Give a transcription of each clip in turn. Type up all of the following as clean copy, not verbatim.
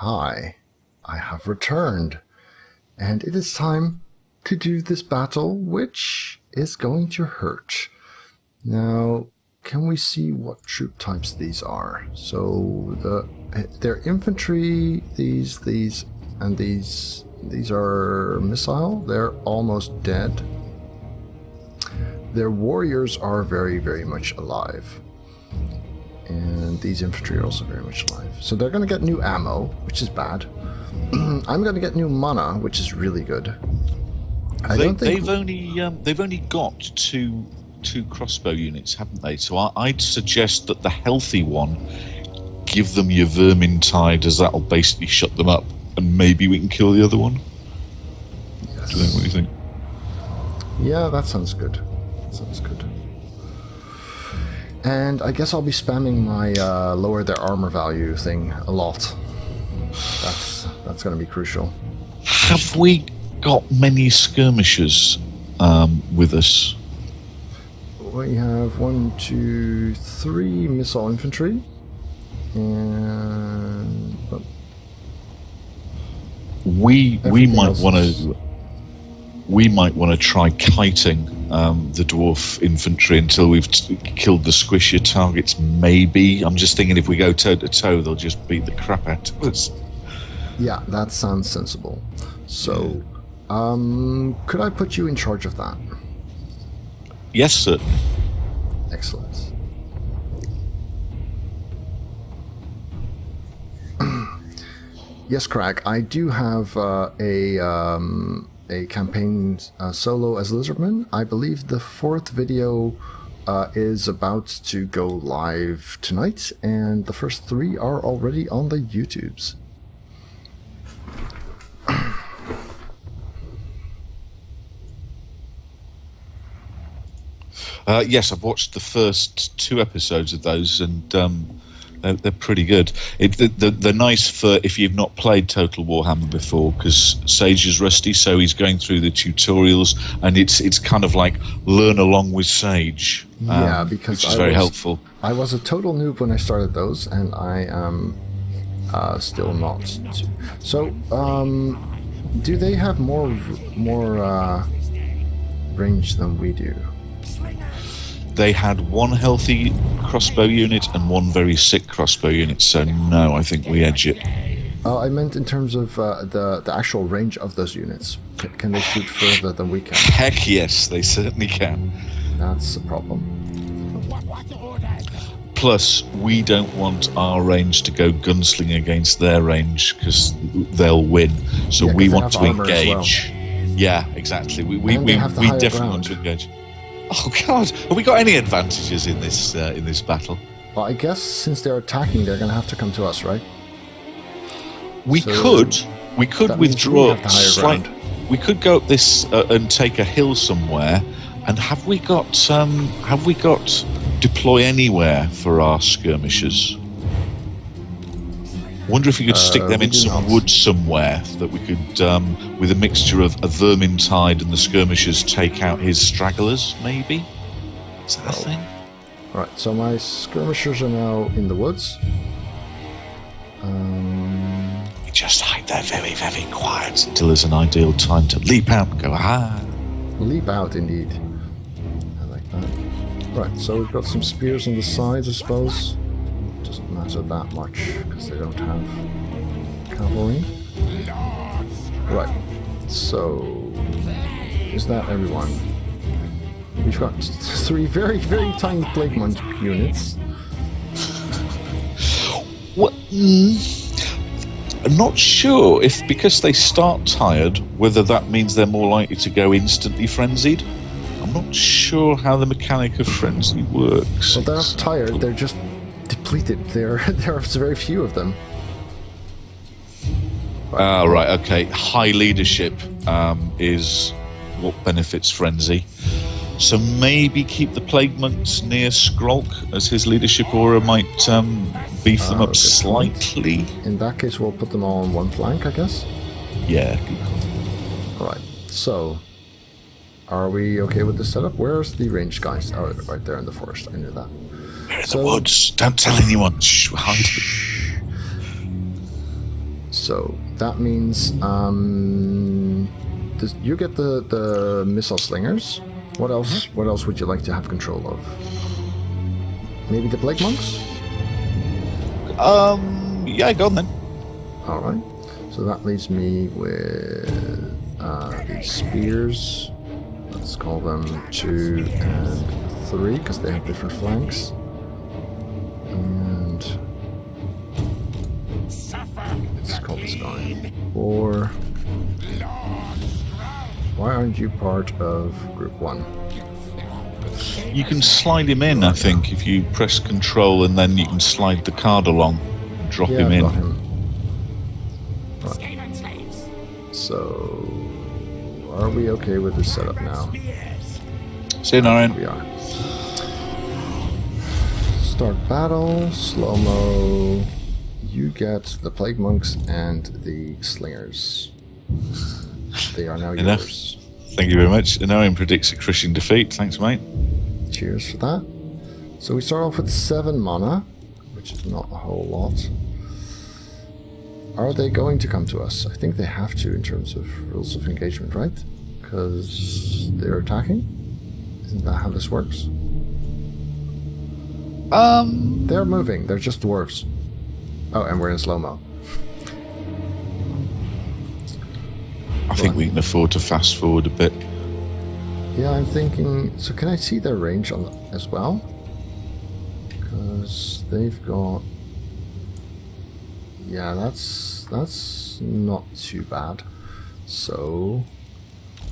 Hi, I have returned, and it is time to do this battle, which is going to hurt. Now, can we see what troop types these are? So they're infantry, these, and these are missile. They're almost dead. Their warriors are very, very much alive. And these infantry are also very much alive. So they're going to get new ammo, which is bad. I'm going to get new mana, which is really good. They've only got two crossbow units, haven't they? So I'd suggest that the healthy one, give them your Vermintide, as that'll basically shut them up, and maybe we can kill the other one. Yes. What do you think? Yeah, that sounds good. That sounds good. And I guess I'll be spamming my lower their armor value thing a lot. That's going to be crucial. Have we got many skirmishers with us? We have 1, 2, 3 missile infantry, and we might want to try kiting the dwarf infantry until we've killed the squishier targets. Maybe I'm just thinking if we go toe to toe, they'll just beat the crap out of us. Yeah, that sounds sensible. So, could I put you in charge of that? Yes, sir. Excellent. Yes, Crag, I do have a campaign solo as Lizardman. I believe the 4th video is about to go live tonight, and the first 3 are already on the YouTubes. Yes, I've watched the first 2 episodes of those, and they're pretty good. They're nice for if you've not played Total Warhammer before, because Sage is rusty, so he's going through the tutorials, and it's kind of like learn along with Sage. Yeah, because which is very helpful. I was a total noob when I started those, and I am still not. So, do they have more range than we do? They had 1 healthy crossbow unit and 1 very sick crossbow unit, so no, I think we edge it. I meant in terms of the actual range of those units. Can they shoot further than we can? Heck yes, they certainly can. That's a problem. Plus, we don't want our range to go gunsling against their range, because they'll win. So yeah, we want to engage. Well. Yeah, exactly. We definitely want to engage. Oh God! Have we got any advantages in this battle? Well, I guess since they're attacking, they're going to have to come to us, right? We could withdraw. We could go up this and take a hill somewhere. And have we got deploy anywhere for our skirmishers? Wonder if we could stick them in some wood somewhere that we could, with a mixture of a Vermintide and the skirmishers, take out his stragglers, maybe? Is that a thing? Alright, so my skirmishers are now in the woods. We just hide there very, very quiet until there's an ideal time to leap out and go, ah! Leap out, indeed. I like that. Right, so we've got some spears on the sides, I suppose. Doesn't matter that much because they don't have cavalry. Right, so is that everyone? We've got 3 very, very tiny plague monk units. What? I'm not sure if because they start tired, whether that means they're more likely to go instantly frenzied. I'm not sure how the mechanic of frenzy works. Well, they're not tired, they're just depleted. There are very few of them. Right, okay. High leadership is what benefits frenzy. So maybe keep the plague monks near Skrolk, as his leadership aura might beef them up slightly. In that case, we'll put them all on one flank, I guess. Yeah. Alright, so are we okay with this setup? Where's the ranged guys? Oh, right there in the forest. I knew that. They're in the woods. Don't tell anyone. Shh, hide. So that means you get the missile slingers. What else? What else would you like to have control of? Maybe the plague monks? Yeah, go on then. All right. So that leaves me with these spears. Let's call them 2 and 3 because they have different flanks. And let's call this guy 4. Why aren't you part of group 1? You can slide him in, I think, if you press control and then you can slide the card along and drop him in. Got him. Right. So, are we okay with this setup now? See you, Narayan. We are. Start battle, slow-mo. You get the plague monks and the slingers. They are now yours. Thank you very much. Narayan predicts a crushing defeat. Thanks, mate. Cheers for that. So we start off with 7 mana, which is not a whole lot. Are they going to come to us? I think they have to in terms of rules of engagement, right? Because they're attacking? Isn't that how this works? They're moving. They're just dwarves. Oh, and we're in slow-mo. I think we can afford to fast forward a bit. Yeah, I'm thinking... So can I see their range on as well? Because they've got... Yeah, that's not too bad. So...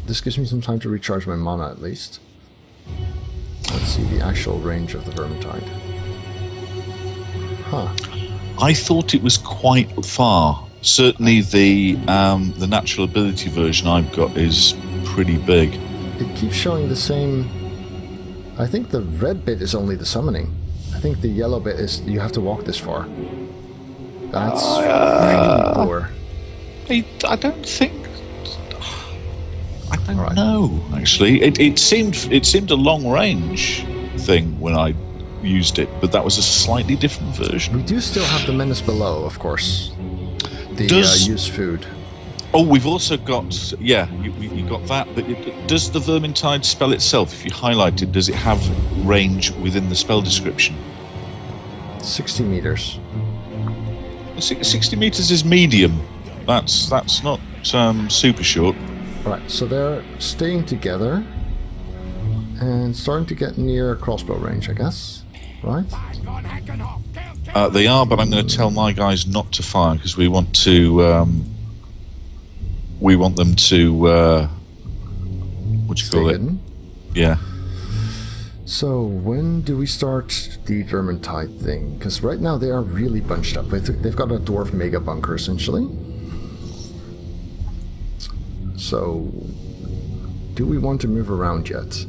This gives me some time to recharge my mana at least. Let's see the actual range of the Vermintide. Huh. I thought it was quite far. Certainly the natural ability version I've got is pretty big. It keeps showing the same... I think the red bit is only the summoning. I think the yellow bit is you have to walk this far. That's really poor. I don't think... I don't know, actually. It seemed a long-range thing when I used it, but that was a slightly different version. We do still have the menace below, of course. The use food. Oh, we've also got... Yeah, you got that, but does the Vermintide spell itself, if you highlight it, does it have range within the spell description? 60 meters. 60 meters is medium. That's not super short. Right, so they're staying together and starting to get near crossbow range, I guess. Right? They are, but I'm going to tell my guys not to fire because we want to. We want them to. What do you call it? Hidden. Yeah. So when do we start the Vermintide thing? Because right now they are really bunched up. They've got a dwarf mega bunker essentially. So, do we want to move around yet?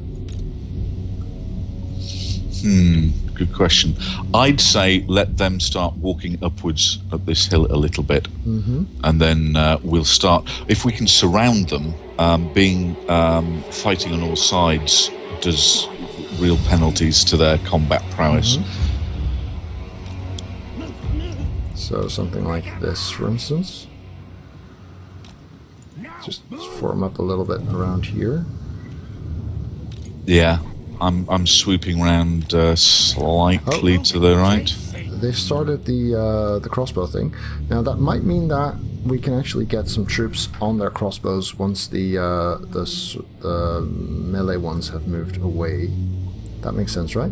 Good question. I'd say let them start walking upwards up this hill a little bit, and then we'll start. If we can surround them, fighting on all sides does real penalties to their combat prowess. So something like this, for instance. Just form up a little bit around here. Yeah, I'm swooping around slightly to the right. They've started the crossbow thing. Now that might mean that we can actually get some troops on their crossbows once the melee ones have moved away. That makes sense, right?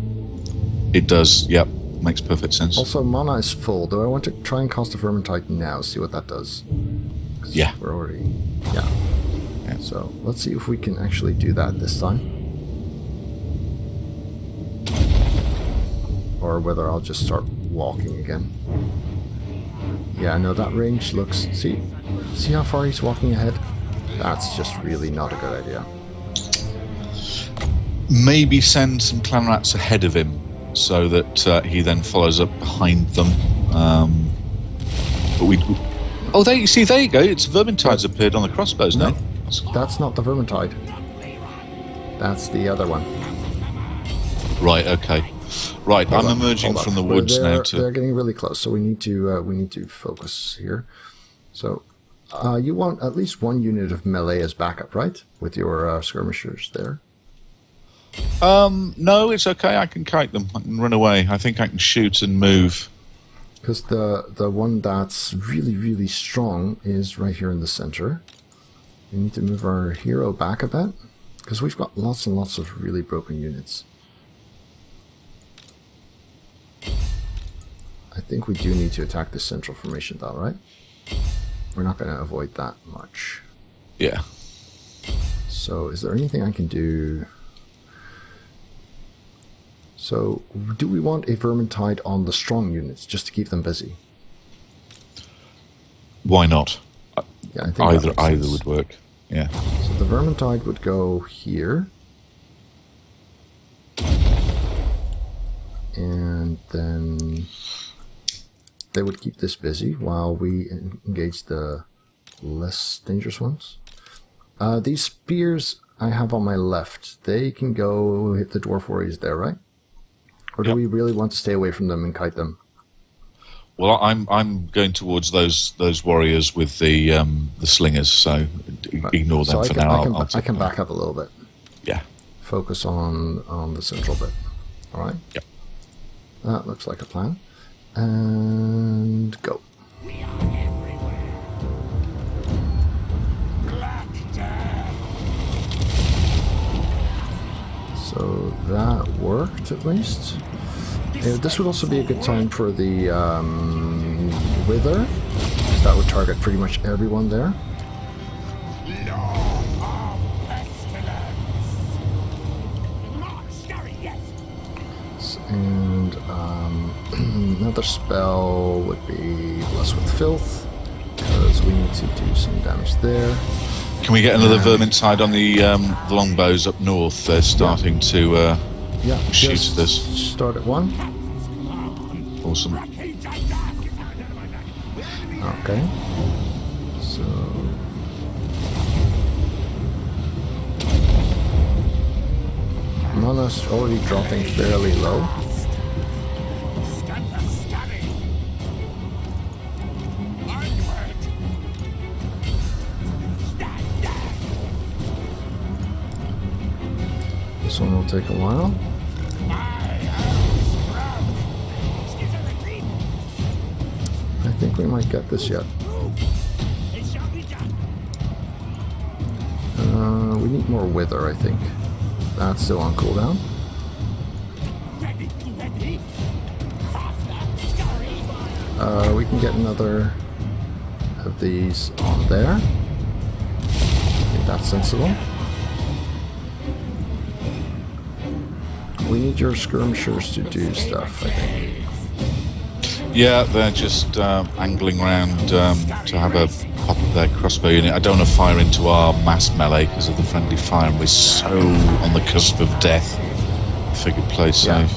It does. Yep, makes perfect sense. Also, mana is full. Do I want to try and cast the Vermintide now? See what that does. Yeah. We're already... Yeah. So, let's see if we can actually do that this time. Or whether I'll just start walking again. Yeah, no, that range looks... See how far he's walking ahead? That's just really not a good idea. Maybe send some clan rats ahead of him so that he then follows up behind them. But we... Oh, there you go. It's Vermintide's appeared on the crossbows now. That's not the Vermintide. That's the other one. Right. Okay. Right. I'm emerging from the woods now. They're getting really close, so we need to focus here. So, you want at least one unit of melee as backup, right? With your skirmishers there. No, it's okay. I can kite them. I can run away. I think I can shoot and move. Because the one that's really, really strong is right here in the center. We need to move our hero back a bit. Because we've got lots and lots of really broken units. I think we do need to attack the central formation though, right? We're not going to avoid that much. Yeah. So, is there anything I can do? So, do we want a Vermintide on the strong units, just to keep them busy? Why not? Yeah, I think either would work. Yeah. So the Vermintide would go here. And then they would keep this busy while we engage the less dangerous ones. These spears I have on my left, they can go hit the dwarf warriors there, right? Or do we really want to stay away from them and kite them? Well, I'm going towards those warriors with the slingers, so ignore them for now. I can back up a little bit. Yeah. Focus on the central bit. All right. Yep. That looks like a plan. And go. We are everywhere. Black Death. So that worked at least. This would also be a good time for the Wither. That would target pretty much everyone there. Law of Pestilence. Monster, yes. And another spell would be Bless with Filth, because we need to do some damage there. Can we get another Vermintide on the longbows up north? They're starting to shoot just at us. Start at 1. Awesome. Okay. So mana's already dropping fairly low. This one will take a while. I think we might get this yet. We need more Wither, I think. That's still on cooldown. We can get another of these on there. I think that's sensible. We need your skirmishers to do stuff, I think. Yeah, they're just angling around to have a pop of their crossbow unit. I don't want to fire into our mass melee because of the friendly fire, and we're so on the cusp of death. I figured play safe.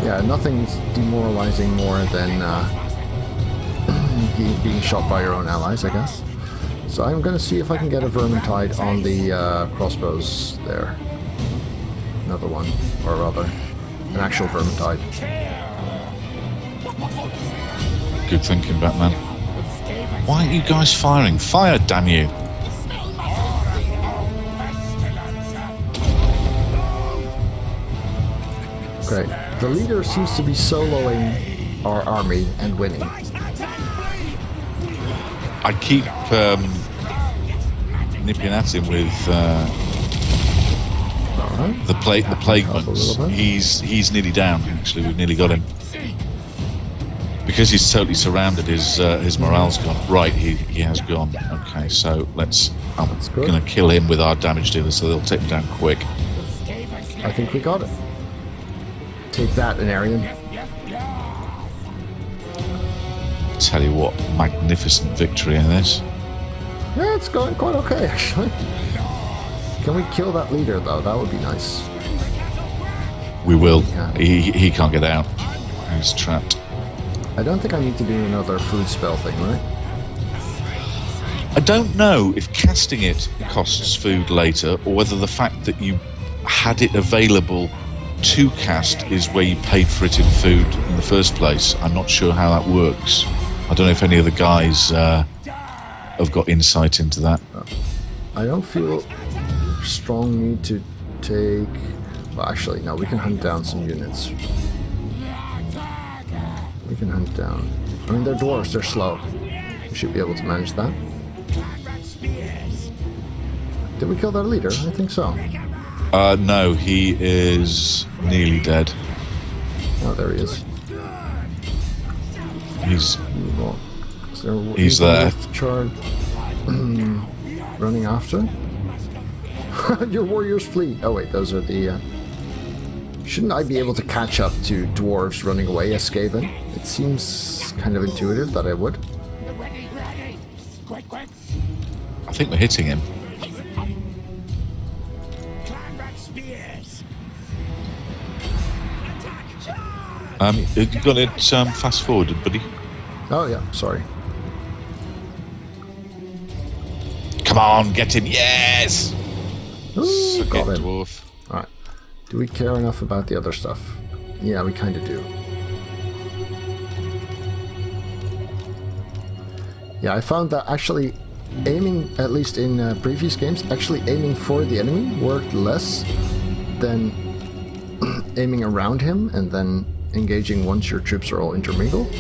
Yeah, nothing's demoralizing more than being shot by your own allies, I guess. So I'm going to see if I can get a Vermintide on the crossbows there. Another one, or rather, an actual Vermintide. Good thinking, Batman. Why aren't you guys firing? Fire, damn you! Great. The leader seems to be soloing our army and winning. I keep nipping at him with the plaguements. He's nearly down. Actually, we've nearly got him. Because he's totally surrounded, his morale's gone. Right, he has gone. Okay, so I'm going to kill him with our damage dealer, so they'll take him down quick. I think we got it. Take that, Anarian. Tell you what, magnificent victory in this. Yeah, it's going quite okay, actually. Can we kill that leader, though? That would be nice. We will. He can't get out. He's trapped. I don't think I need to do another food spell thing, right? I don't know if casting it costs food later, or whether the fact that you had it available to cast is where you paid for it in food in the first place. I'm not sure how that works. I don't know if any of the guys have got insight into that. I don't feel strong need to take... Well, actually, no, we can hunt down some units. We can hunt down... I mean, they're dwarves, they're slow. We should be able to manage that. Did we kill their leader? I think so. No, he is nearly dead. Oh, there he is. He's there. Charge running after. Your warriors flee. Oh wait, those are the. Shouldn't I be able to catch up to dwarves running away as Skaven? It seems kind of intuitive that I would. I think we're hitting him. You got it fast forwarded, buddy. Oh yeah, sorry. Come on, get him! Yes. Ooh, Suck got it, him. dwarf. All right. Do we care enough about the other stuff? Yeah, we kind of do. Yeah, I found that actually aiming, at least in previous games, actually aiming for the enemy worked less than aiming around him and then engaging once your troops are all intermingled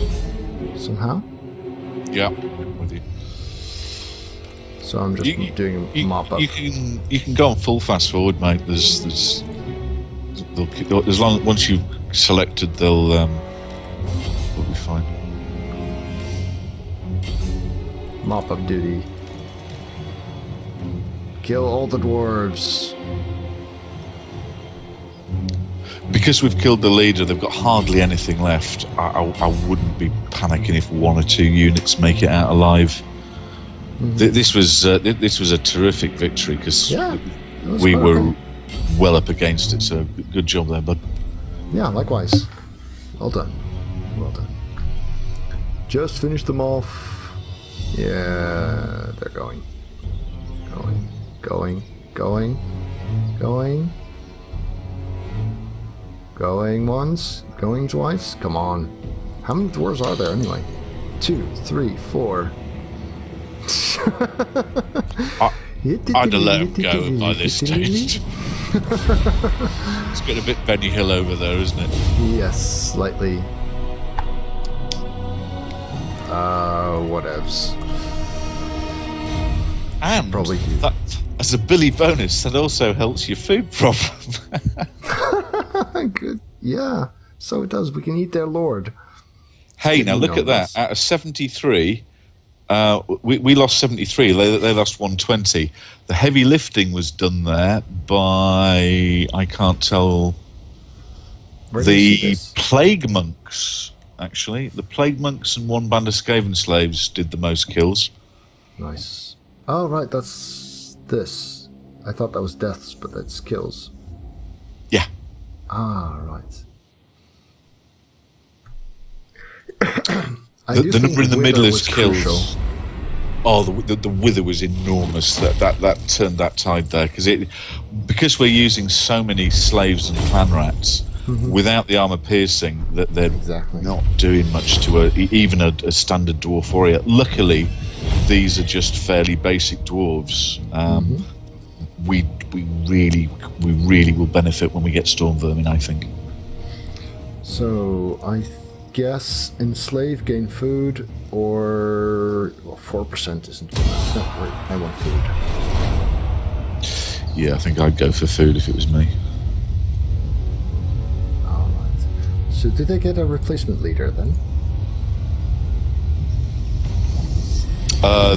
somehow. Yeah, with you. So I'm just doing a mop up. You can go on full fast forward, mate. There's as long once you've selected, they'll be fine. Mop up duty. Kill all the dwarves. Because we've killed the leader, they've got hardly anything left. I wouldn't be panicking if 1 or 2 units make it out alive. Mm-hmm. This was a terrific victory because we were well up against it. So good job there, bud. Yeah, likewise. Well done. Well done. Just finished them off. Yeah, they're going. Going once, going twice. Come on. How many dwarves are there anyway? 2, 3, 4. I'd have let him go by this stage. It's getting a bit Benny Hill over there, isn't it? Yes, slightly. Whatevs. And probably that, as a Billy bonus, that also helps your food problem. Good. Yeah, so it does. We can eat their lord. Hey, now look at that. Out of 73, we lost 73. They lost 120. The heavy lifting was done there by, I can't tell, the plague monks, actually. The plague monks and 1 band of Skaven slaves did the most kills. Nice. Oh, right, that's this. I thought that was deaths, but that's kills. Yeah. Ah, right. The number in the middle is kills. Crucial. Oh, the wither was enormous. That turned that tide there because we're using so many slaves and clan rats. Mm-hmm. Without the armor piercing, that they're not doing much to even a standard dwarf warrior. Luckily, these are just fairly basic dwarves. We really will benefit when we get storm vermin, I think. So I guess enslave, gain food, or 4% isn't enough. No, wait, I want food. Yeah, I think I'd go for food if it was me. All right. So did they get a replacement leader then?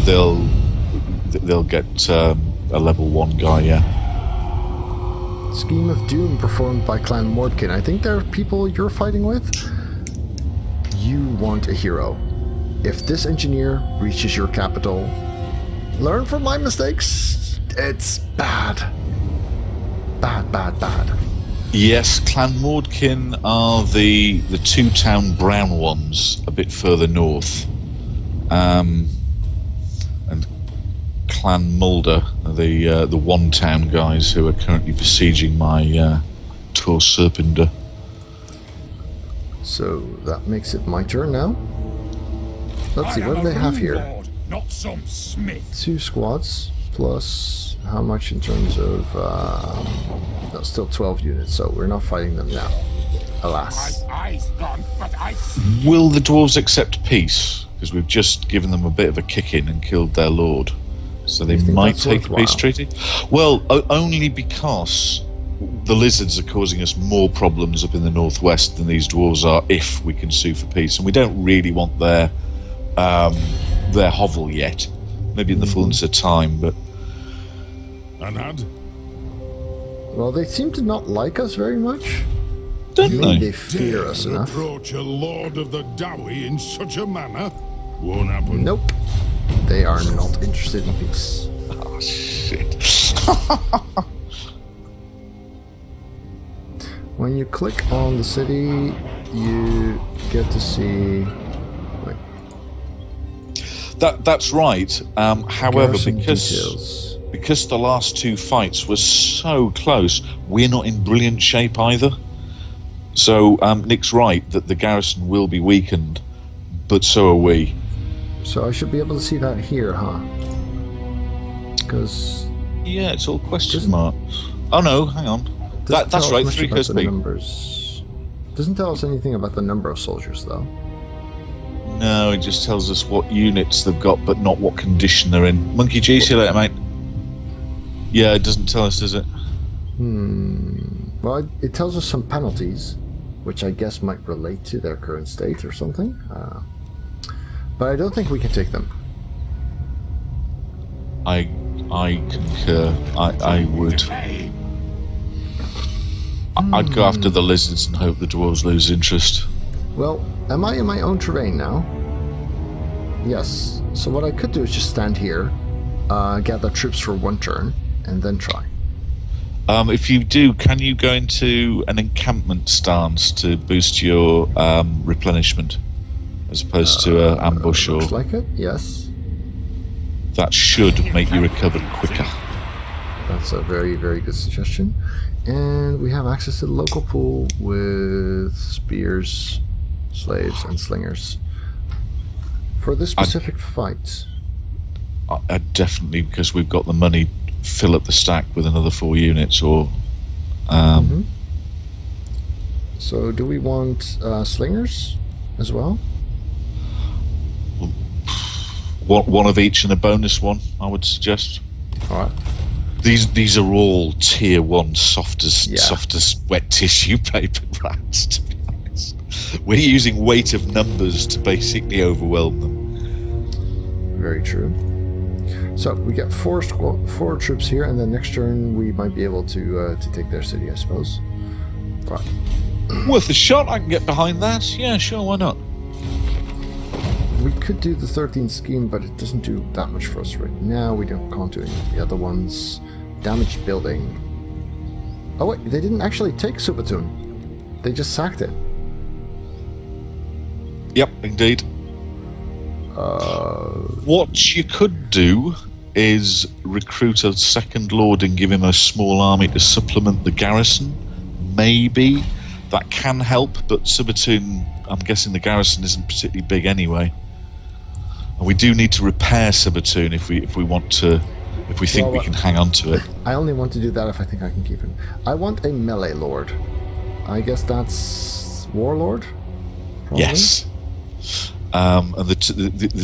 They'll get a level 1 guy, yeah. Scheme of Doom performed by Clan Mordkin. I think they're people you're fighting with. You want a hero. If this engineer reaches your capital, learn from my mistakes. It's bad. Bad. Yes, Clan Mordkin are the 2-town brown ones a bit further north. And Clan Mulder, the 1-town guys who are currently besieging my Tor Serpender. So that makes it my turn now. let's see, I what am do a they have rune here? lord, not some smith. 2 squads, plus how much in terms of... no, still 12 units, so we're not fighting them now. Alas. My eyes gone, but I Will the dwarves accept peace? Because we've just given them a bit of a kick-in and killed their lord. So they You think might that's take a peace worthwhile? treaty? Well, only because the lizards are causing us more problems up in the northwest than these dwarves are if we can sue for peace. And we don't really want their hovel yet. Maybe in the fullness of time, but... Anad? Well, they seem to not like us very much. Don't Maybe they? they fear us Dare enough. approach a lord of the Dowie in such a manner? Won't happen. Nope. They are not interested in peace. Oh, shit. When you click on the city, you get to see... Wait, That's right. However, garrison because details. because the last 2 fights were so close, we're not in brilliant shape either. So Nick's right that the garrison will be weakened, but so are we. So I should be able to see that here, huh? Because Yeah, it's all question Doesn't- marks. Oh no, hang on. That's right. 3 goes B. numbers. Doesn't tell us anything about the number of soldiers, though. No, it just tells us what units they've got, but not what condition they're in. Monkey G, see you later, mate. Yeah, it doesn't tell us, does it? Well, it tells us some penalties, which I guess might relate to their current state or something. But I don't think we can take them. I concur. I would. I'd go after the lizards and hope the dwarves lose interest. Well, am I in my own terrain now? Yes. So what I could do is just stand here, gather troops for 1 turn, and then try. If you do, can you go into an encampment stance to boost your replenishment, as opposed to an ambush? Or Looks like it, yes. that should make you recover quicker. That's a very, very good suggestion. And we have access to the local pool with spears, slaves, and slingers. For this specific fight, I definitely, because we've got the money, fill up the stack with another 4 units. Or so do we want slingers as well? one of each and a bonus one, I would suggest. All right. These are all tier 1 soft as Yeah. wet tissue paper rats, to be honest. We're using weight of numbers to basically overwhelm them. Very true. So we get 4 troops here, and then next turn we might be able to take their city, I suppose. Right. Worth a shot, I can get behind that. Yeah, sure, why not? We could do the 13th scheme, but it doesn't do that much for us right now. We can't do any of the other ones. Damaged building. Oh wait, they didn't actually take Subatoon. They just sacked it. Yep, indeed. What you could do is recruit a second lord and give him a small army to supplement the garrison. Maybe that can help, but Subatoon, I'm guessing the garrison isn't particularly big anyway. And we do need to repair Subatoon if we want to, if we think Well, we can hang on to it. I only want to do that if I think I can keep him. I want a melee lord. I guess that's warlord? Probably? Yes. And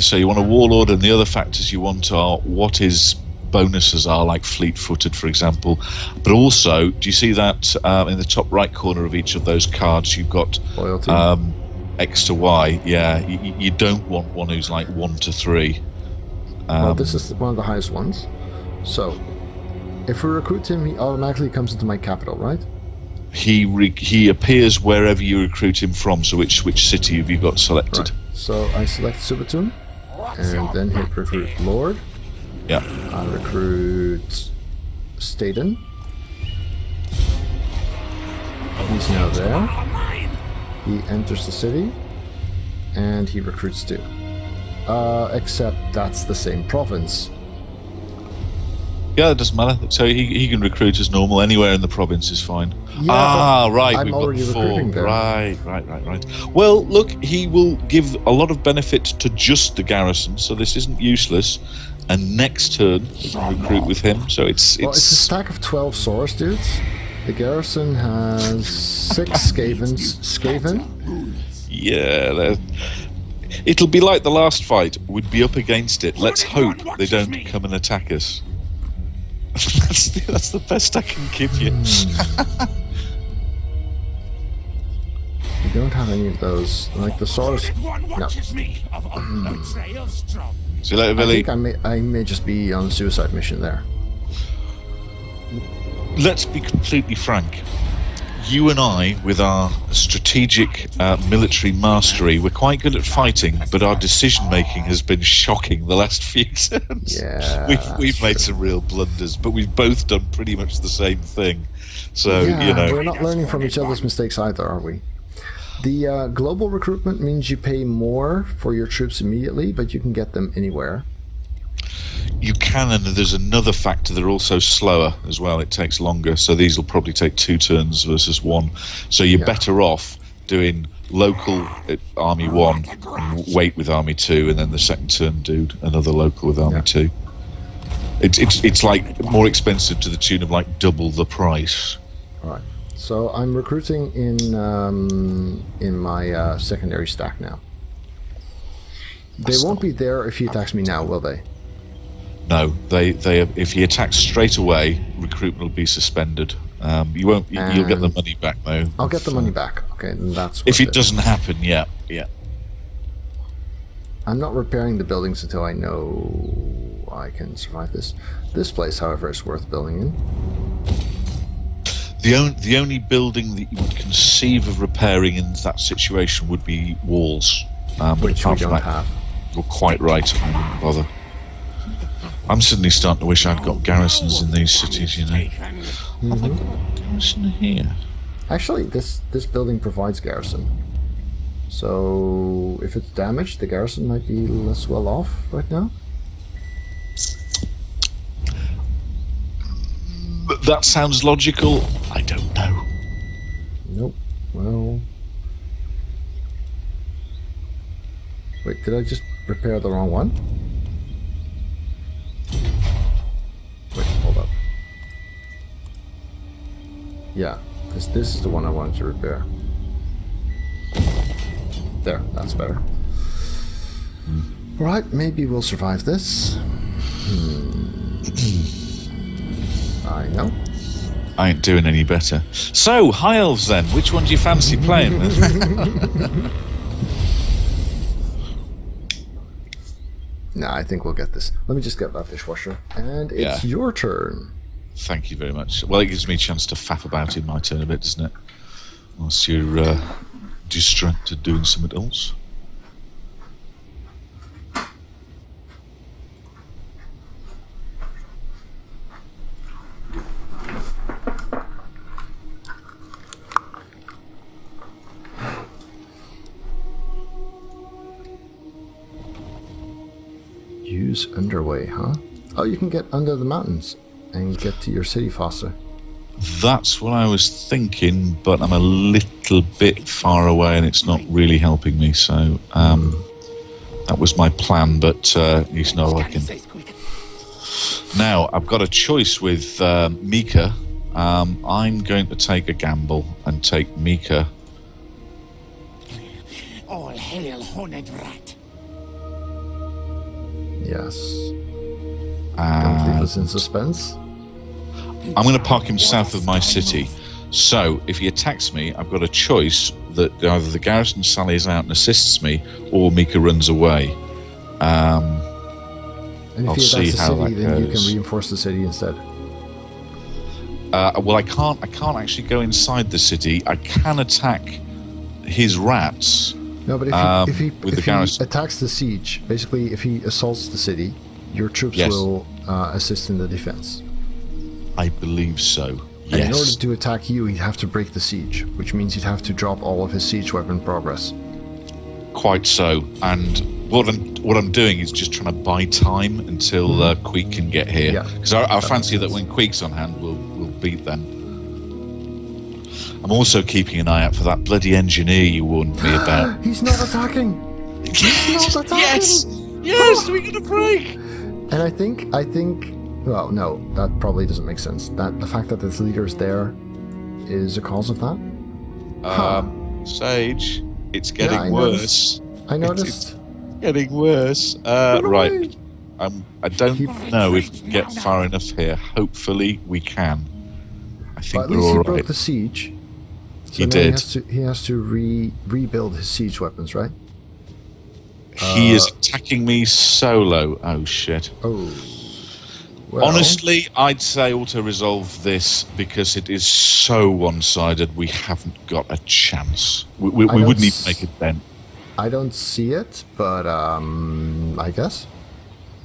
so you want a warlord, and the other factors you want are what his bonuses are, like fleet-footed, for example. But also, do you see that in the top right corner of each of those cards, you've got Loyalty. X to Y? Yeah, you don't want one who's like 1 to 3. Well, this is one of the highest ones. So, if we recruit him, he automatically comes into my capital, right? He appears wherever you recruit him from. So which city have you got selected? Right. So I select Subatoon, and then hit recruit Lord. Yeah. I recruit Staden. He's now there. He enters the city, and he recruits too. Except that's the same province. Yeah, it doesn't matter. So he can recruit as normal anywhere in the province is fine. Yeah, Right. I'm we've got already 4. recruiting there. Right. Well, look, he will give a lot of benefit to just the garrison, so this isn't useless. And next turn, we can recruit with him. So it's Well, it's a stack of 12 swords, dudes. The garrison has 6 Skaven. Yeah, it'll be like the last fight. We'd be up against it. Let's hope they don't come and attack us. That's the best I can give you. We don't have any of those. Like the swords. One No. watches me of betrayal strong. See you later, I Billy. think I may just be on a suicide mission there. Let's be completely frank. You and I, with our strategic military mastery, we're quite good at fighting, but our decision-making has been shocking the last few turns. Yeah, we've made some real blunders, but we've both done pretty much the same thing. So, yeah, we're not learning from each other's mistakes either, are we? The global recruitment means you pay more for your troops immediately, but you can get them anywhere. You can, and there's another factor. They're also slower as well. It takes longer, so these will probably take 2 turns versus 1. So you're better off doing local Army 1 and wait with Army 2, and then the second turn do another local with Army 2. It's like more expensive to the tune of like double the price. All right. So I'm recruiting in my secondary stack now. They won't be there if he attacks me now, will they? No, they if he attacks straight away, recruitment will be suspended. You won't. You'll get the money back though. I'll get the money back. Okay, and that's if it doesn't happen. Yeah. I'm not repairing the buildings until I know I can survive this. This place, however, is worth building in. The only building that you would conceive of repairing in that situation would be walls, Which we don't have. You're quite right. I wouldn't bother. I'm suddenly starting to wish I'd got garrisons in these cities, you know. Have I got a garrison here? Actually, this building provides garrison. So if it's damaged, the garrison might be less well off right now. That sounds logical. I don't know. Nope. Well... Wait, did I just repair the wrong one? Wait, hold up. Yeah, this is the one I wanted to repair. There, that's better. Alright, maybe we'll survive this. I know. I ain't doing any better. So, High Elves then. Which one do you fancy playing with? Nah, I think we'll get this. Let me just get that dishwasher. And it's your turn. Thank you very much. Well, it gives me a chance to faff about in my turn a bit, doesn't it? Whilst you're distracted doing something else. Use underway, huh? Oh, you can get under the mountains and get to your city faster. That's what I was thinking, but I'm a little bit far away and it's not really helping me, so that was my plan, but he's not working. Now, I've got a choice with Mika. I'm going to take a gamble and take Mika. All hail, horned rat. Yes. Don't leave us in suspense. I'm going to park him south of my city. So, if he attacks me, I've got a choice that either the garrison sallies out and assists me, or Mika runs away. And if I'll he see attacks the how city, that then you goes. can reinforce the city instead. Well, I can't actually go inside the city. I can attack his rats. No, but if he with the garrison. attacks the siege, basically if he assaults the city, your troops Yes. will assist in the defense. I believe so. And in order Yes. to attack you, he'd have to break the siege, which means he'd have to drop all of his siege weapon progress. Quite so. And what I'm doing is just trying to buy time until Queek can get here. Yeah. Because I fancy that when Queek's on hand, we'll beat them. I'm also keeping an eye out for that bloody engineer you warned me about. He's not attacking. He's not attacking. Yes, we got a break. And I think. Well, no, that probably doesn't make sense. That the fact that this leader is there is a cause of that. Sage, it's getting worse. I noticed. It's getting worse. Right. I don't know if we can get far enough here. Hopefully we can. I think At we're least all he right. broke the siege. So He now did. He has to rebuild his siege weapons, right? He is attacking me solo. Oh shit. Oh. Well, Honestly, I'd say auto-resolve this because it is so one-sided. We haven't got a chance. We wouldn't even make a dent. I don't see it, but I guess.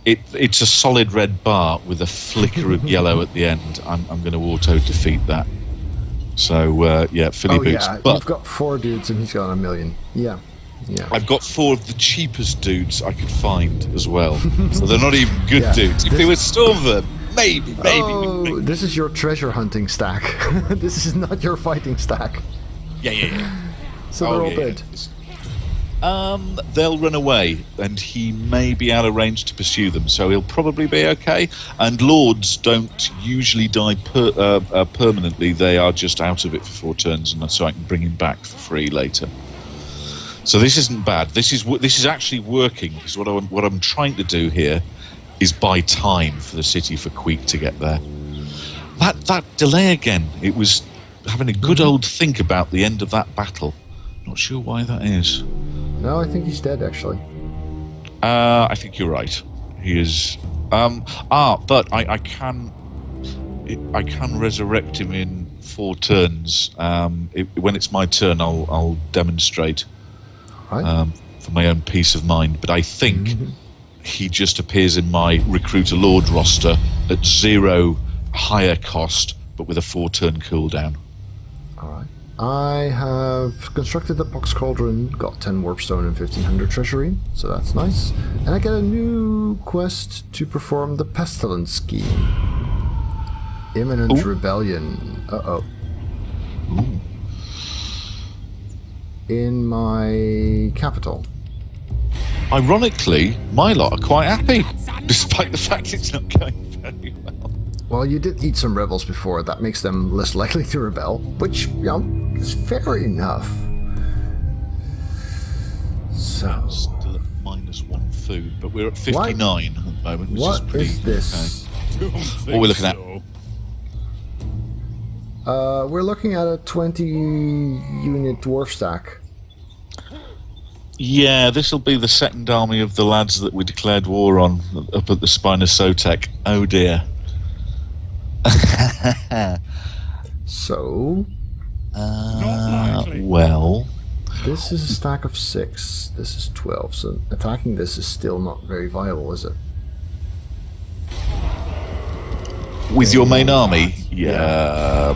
It's a solid red bar with a flicker of yellow at the end. I'm going to auto-defeat that. So, Philly boots. Yeah, But you've got 4 dudes and he's got 1 million. Yeah. I've got 4 of the cheapest dudes I could find as well. So they're not even good Yeah, dudes. If they were Stormverb, maybe. Oh, this is your treasure hunting stack. This is not your fighting stack. Yeah. So they're all dead. They'll run away, and he may be out of range to pursue them, so he'll probably be okay. And lords don't usually die permanently; they are just out of it for 4 turns, and so I can bring him back for free later. So this isn't bad. This is actually working, because what I'm trying to do here is buy time for the city for Queek to get there. That delay again. It was having a good old think about the end of that battle. Not sure why that is. No, I think he's dead, actually. I think you're right. He is. But I can resurrect him in 4 turns. When it's my turn, I'll demonstrate Right. for my own peace of mind. But I think he just appears in my Recruiter Lord roster at 0 higher cost, but with a 4-turn cooldown. All right. I have constructed the box cauldron, got 10 warpstone and 1500 treasury, so that's nice. And I get a new quest to perform the pestilence scheme. Imminent rebellion. Uh-oh. Ooh. In my capital. Ironically, my lot are quite happy, despite the fact it's not going very well. Well, you did eat some rebels before. That makes them less likely to rebel, which, is fair enough. So, Still at -1 food, but we're at 59 at the moment, which what is pretty is this? Don't What we're looking at? We're looking at a 20-unit dwarf stack. Yeah, this will be the second army of the lads that we declared war on up at the Spina Sotek. Oh dear. So, Well, this is a stack of 6. This is 12. So attacking this is still not very viable, is it? with your main army, yeah.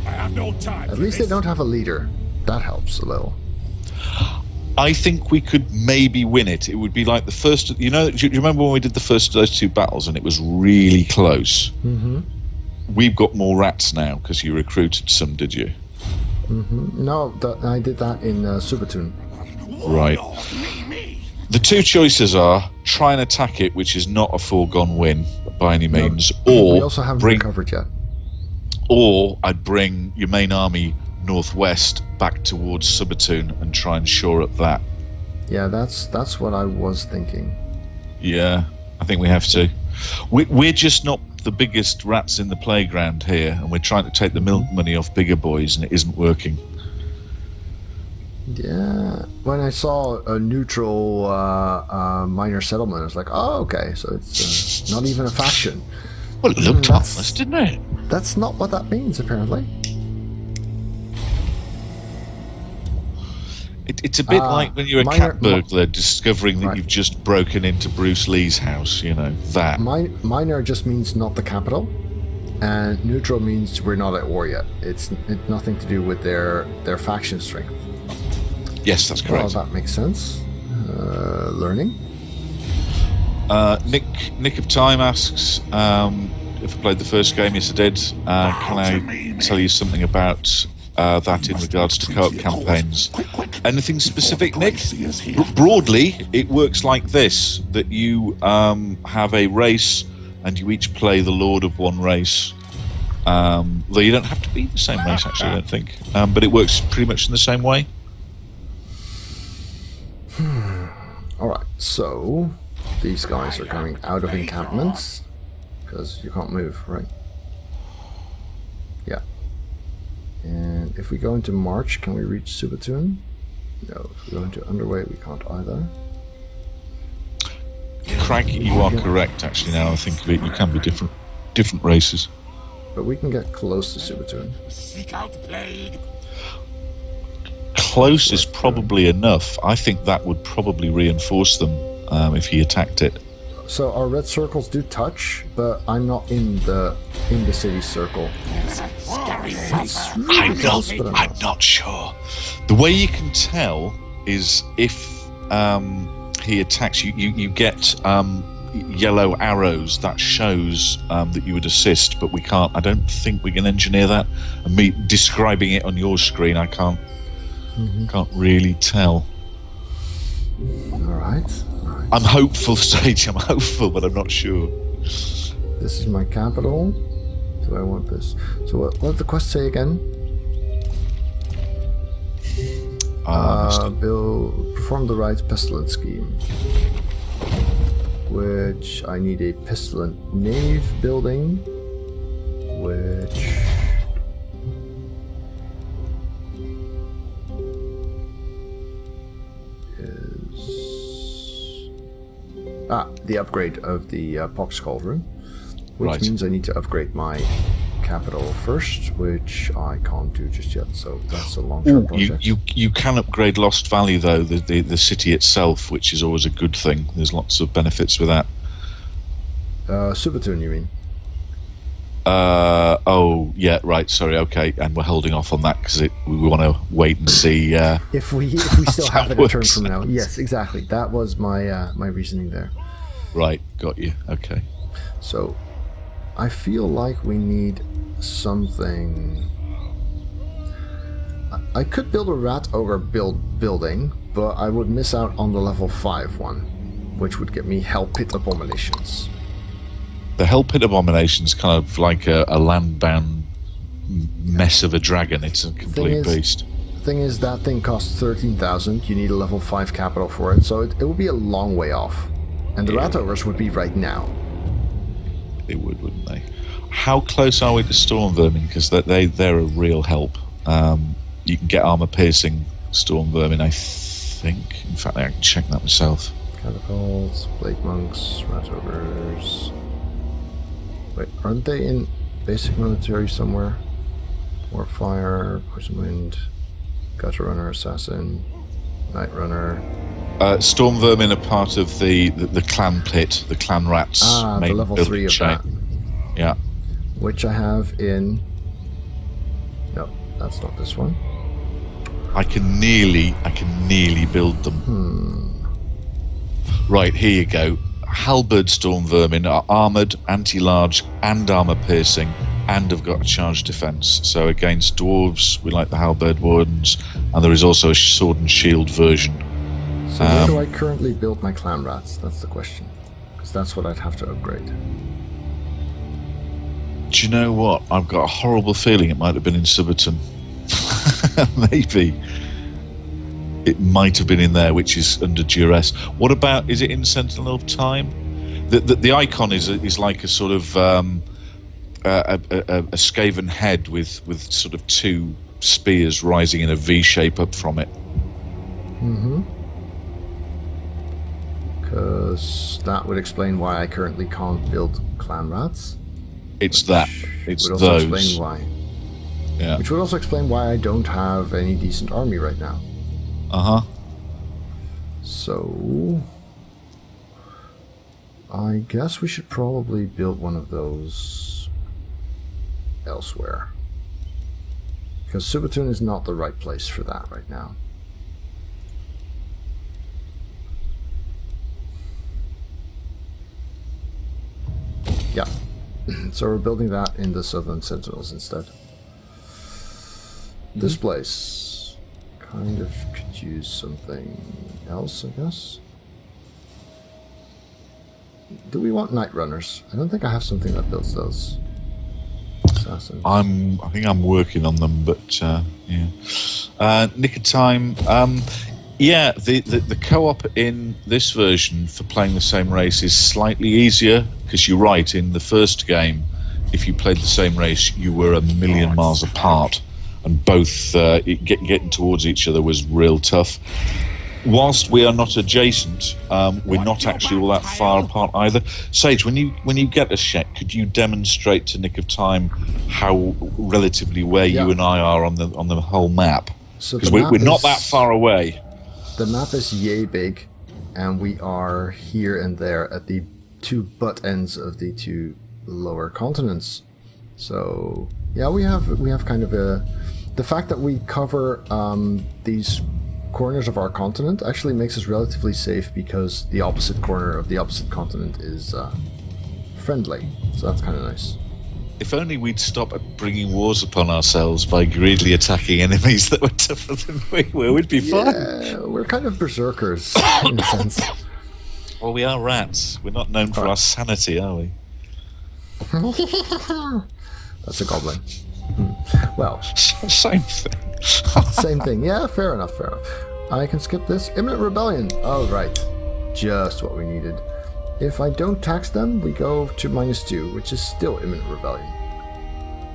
I have no time. At least they don't have a leader. That helps a little. I think we could maybe win it. It would be like the first. Do you remember when we did the first of those 2 battles and it was really close? Mm-hmm. We've got more rats now because you recruited some, did you? Mm-hmm. No, I did that in Subatoon. Right. The 2 choices are try and attack it, which is not a foregone win by any means, or we also haven't recovered yet. Or I'd bring your main army northwest back towards Subatoon and try and shore up that. Yeah, that's what I was thinking. Yeah, I think we have to. We're just not the biggest rats in the playground here, and we're trying to take the milk money off bigger boys, and it isn't working. Yeah, when I saw a neutral minor settlement, I was like, oh, okay, so it's not even a faction. Well, it looked harmless, didn't it? That's not what that means, apparently. It's a bit like when you're a cat burglar discovering that right. you've just broken into Bruce Lee's house, that. Minor just means not the capital, and neutral means we're not at war yet. It's nothing to do with their faction strength. Yes, that's Well, correct. that makes sense. Learning. Nick of Time asks if I played the first game. Yes, I did. Can I tell you something about that in regards to co-op campaigns? Anything specific, Nick? Broadly, it works like this: that you have a race, and you each play the lord of one race. Though you don't have to be the same race, actually, I don't think. But it works pretty much in the same way. Alright, so these guys are coming out of encampments because you can't move, right? Yeah. And if we go into March, can we reach Subatoon? No. If we go into Underway, we can't either. Craig, you are correct, actually, now I think of it. You can be different races. But we can get close to Subatoon. Seek out plague. Close is probably enough. I think that would probably reinforce them if he attacked it. So our red circles do touch, but I'm not in the city circle. It's really close, but I'm not sure. The way you can tell is if he attacks you, you get yellow arrows that shows that you would assist, but we can't. I don't think we can engineer that. And me describing it on your screen, I can't really tell. All right. I'm hopeful, Sage. I'm hopeful, but I'm not sure. This is my capital. Do I want this? So what did the quest say again? Perform the right pestilence scheme. Which I need a pestilent knave building. Which... the upgrade of the Pox Cauldron, which means I need to upgrade my capital first, which I can't do just yet, so that's a long-term project. You can upgrade Lost Valley, though, the city itself, which is always a good thing. There's lots of benefits with that. Subatoon, you mean? Oh, yeah, right, sorry, okay, and we're holding off on that because we want to wait and see... if we still have it a turn from now. Yes, exactly. That was my my reasoning there. Right, got you, okay. So, I feel like we need something... I could build a Rat Ogre building, but I would miss out on the level 5 one, which would get me Hell Pit Abominations. The Hell Pit Abomination's kind of like a land-bound mess of a dragon. It's a complete beast. The thing is, that thing costs 13,000. You need a level 5 capital for it, so it would be a long way off. And the Rat Ogres would be right now. They would, wouldn't they? How close are we to Storm Vermin? Because they're a real help. You can get armor-piercing Storm Vermin, I think. In fact, I can check that myself. Catapults, Blade Monks, Rat Ogres... Wait, aren't they in basic military somewhere? Warfire, Poison Wind, Gutter Runner, Assassin, Night Runner. Storm Vermin are part of the clan pit, the clan rats. The level 3 of that. Yeah. Which I have in... No, that's not this one. I can nearly build them. Right, here you go. Halberd Storm Vermin are armoured, anti-large and armour-piercing, and have got a charged defence. So against dwarves, we like the Halberd ones, and there is also a sword and shield version. So where do I currently build my clan rats? That's the question. Because that's what I'd have to upgrade. Do you know what? I've got a horrible feeling it might have been in Subatoon. Maybe. It might have been in there, which is under duress. What about, is it in Sentinel of Time? The icon is like a sort of a Skaven head with sort of two spears rising in a V shape up from it. Because that would explain why I currently can't build clan rats. It's that. It's would those. Also explain why. Yeah. Which would also explain why I don't have any decent army right now. So I guess we should probably build one of those elsewhere. Because Subatoon is not the right place for that right now. Yeah. So we're building that in the Southern Sentinels instead. This place kind of could use something else, I guess. Do we want Night Runners? I don't think I have something that builds those. Assassins. I think I'm working on them, but yeah. Nick of Time. Yeah, the co-op in this version for playing the same race is slightly easier, because you're right, in the first game, if you played the same race, you were a million miles apart, and both getting towards each other was real tough. Whilst we are not adjacent, we're not actually all that far apart either. Sage, when you get a check, could you demonstrate to Nick of Time how relatively where you and I are on the whole map? Because we're not that far away. The map is yay big, and we are here and there at the two butt ends of the two lower continents. So yeah, we have kind of the fact that we cover these corners of our continent actually makes us relatively safe, because the opposite corner of the opposite continent is friendly. So that's kind of nice. If only we'd stop bringing wars upon ourselves by greedily attacking enemies that were tougher than we were. We'd be fine. Yeah, we're kind of berserkers in a sense. Well, we are rats. We're not known for our sanity, are we? That's a goblin. Well, same thing. Same thing. Yeah, fair enough. I can skip this. Imminent rebellion. All right, just what we needed. If I don't tax them, we go to -2, which is still imminent rebellion.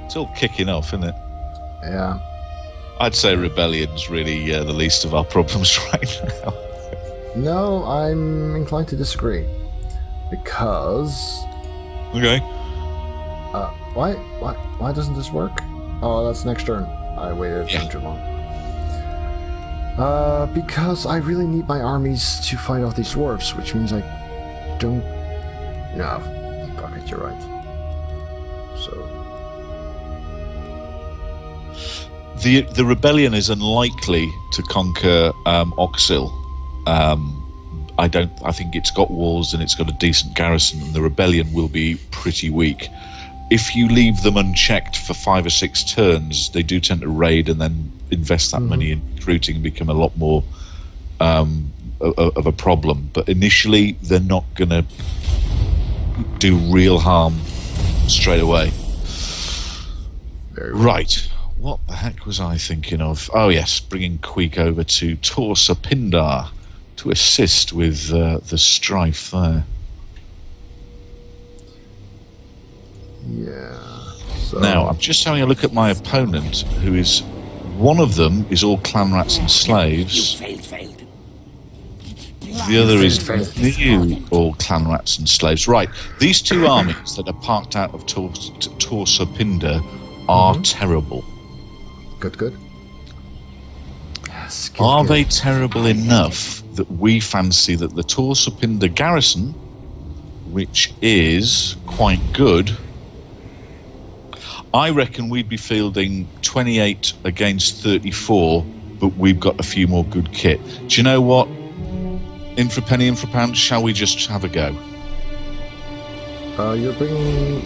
It's all kicking off, isn't it? Yeah. I'd say rebellion's really the least of our problems right now. No, I'm inclined to disagree. Because... Okay. Why doesn't this work? Oh, that's next turn. I waited too long. Because I really need my armies to fight off these dwarves, which means I don't... No, fuck it, you're right. So... The rebellion is unlikely to conquer Oxil. I think it's got walls and it's got a decent garrison, and the rebellion will be pretty weak. If you leave them unchecked for 5 or 6 turns, they do tend to raid and then invest that money in recruiting and become a lot more of a problem. But initially, they're not going to do real harm straight away. Very well. Right. What the heck was I thinking of? Oh, yes, bringing Queek over to Torsa Pindar to assist with the strife there. Yeah. So... Now, I'm just having a look at my opponent, who is... One of them is all clan rats and slaves. Failed. The other is new all clan rats and slaves. Right, these two armies that are parked out of Torsa Pindar are terrible. Good. Yes, Are they terrible enough that we fancy that the Torsa Pindar garrison, which is quite good... I reckon we'd be fielding 28 against 34, but we've got a few more good kit. Do you know what? In for a penny, in for a pound, shall we just have a go? You're bringing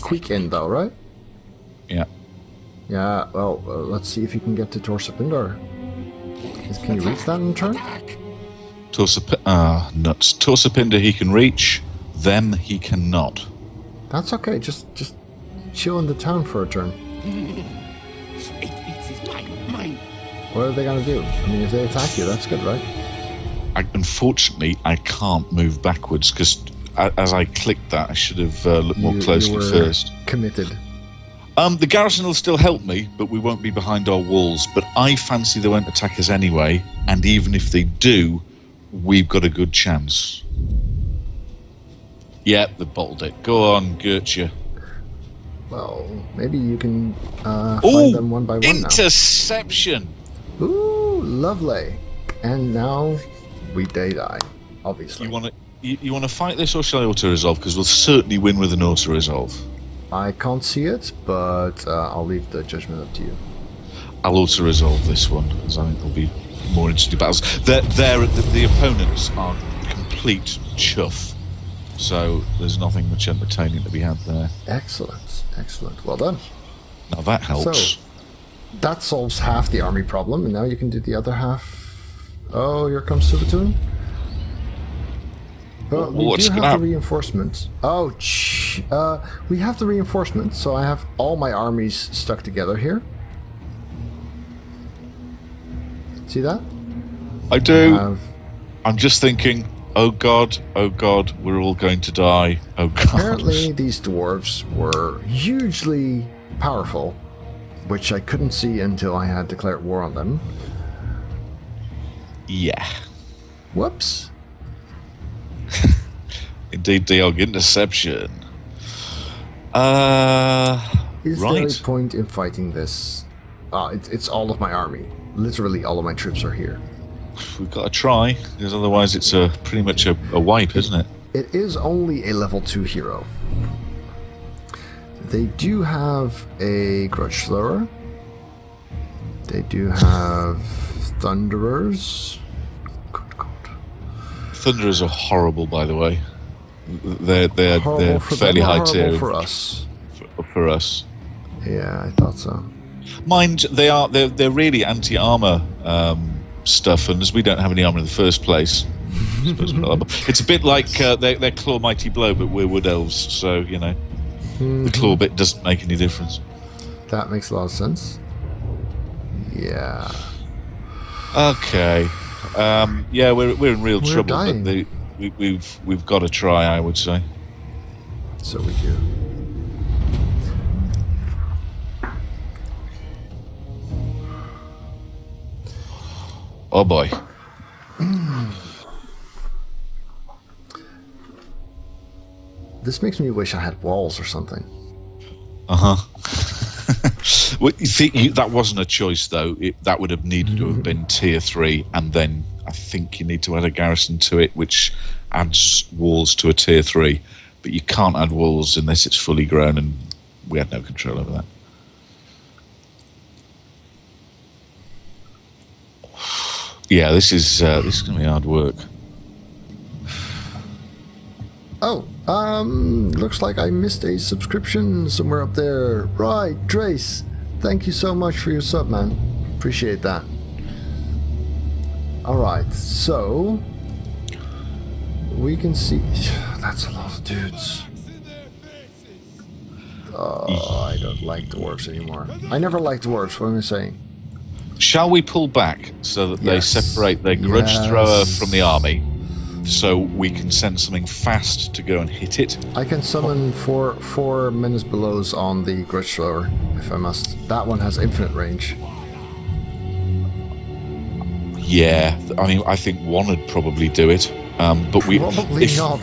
Queek in, though, right? Yeah. Yeah, well, let's see if you can get to Torsa Pindar. Can you reach that in a turn? Nuts. Torsa Pindar he can reach, them he cannot. That's okay, just chill in the town for a turn. 8 beats is mine. What are they gonna do? I mean, if they attack you, that's good, right? Unfortunately, I can't move backwards, because as I clicked that, I should have looked more closely you were first. Committed. The garrison will still help me, but we won't be behind our walls. But I fancy they won't attack us anyway, and even if they do, we've got a good chance. Yep, they bottled it. Go on, Gertrude. Well, maybe you can find them one by one interception! now. Ooh, lovely. And now they die, obviously. You want to fight this, or shall I auto-resolve? Because we'll certainly win with an auto-resolve. I can't see it, but I'll leave the judgment up to you. I'll auto-resolve this one, as I think there'll be more interesting battles. The opponents are complete chuff. So there's nothing much entertaining to be had there. Excellent, excellent. Well done. Now that helps. So, that solves half the army problem, and now you can do the other half. Oh, here comes Subatoon. But we What's do gonna have the happen? reinforcements. Oh, we have the reinforcements, so I have all my armies stuck together here. See that? I do. Have- I'm just thinking, oh god, we're all going to die. Oh god. Apparently, these dwarves were hugely powerful, which I couldn't see until I had declared war on them. Yeah. Whoops. Indeed, Diog interception. Is there a Right. point in fighting this? It's all of my army. Literally all of my troops are here. We've got to try, because otherwise it's pretty much a wipe, isn't it? It is only a level 2 hero. They do have a Grudge Thrower. They do have Thunderers. Good God. Thunderers are horrible, by the way. They're Horrible for fairly them, high horrible tier for us. for us. Yeah, I thought so. Mind, they're really anti-armor stuff, and as we don't have any armor in the first place, I suppose we're not- it's a bit like their claw mighty blow, but we're wood elves, so you know the claw bit doesn't make any difference. That makes a lot of sense. Yeah. Okay, yeah, we're in real We're trouble, dying. but we've got to try, I would say. So we do. Oh boy. This makes me wish I had walls or something. Well, you see, that wasn't a choice, though. That would have needed to have been tier 3, and then I think you need to add a garrison to it, which adds walls to a tier 3. But you can't add walls unless it's fully grown, and we had no control over that. Yeah, this is going to be hard work. Oh, looks like I missed a subscription somewhere up there. Right, Trace, thank you so much for your sub, man. Appreciate that. Alright, so we can see... That's a lot of dudes. Oh, I don't like dwarves anymore. I never liked dwarves, what am I saying? Shall we pull back so that they Yes. separate their grudge Yes. thrower from the army, so we can send something fast to go and hit it? I can summon four menace belows on the grudge thrower, if I must. That one has infinite range. Yeah, I mean, I think one would probably do it, but we Probably if- not.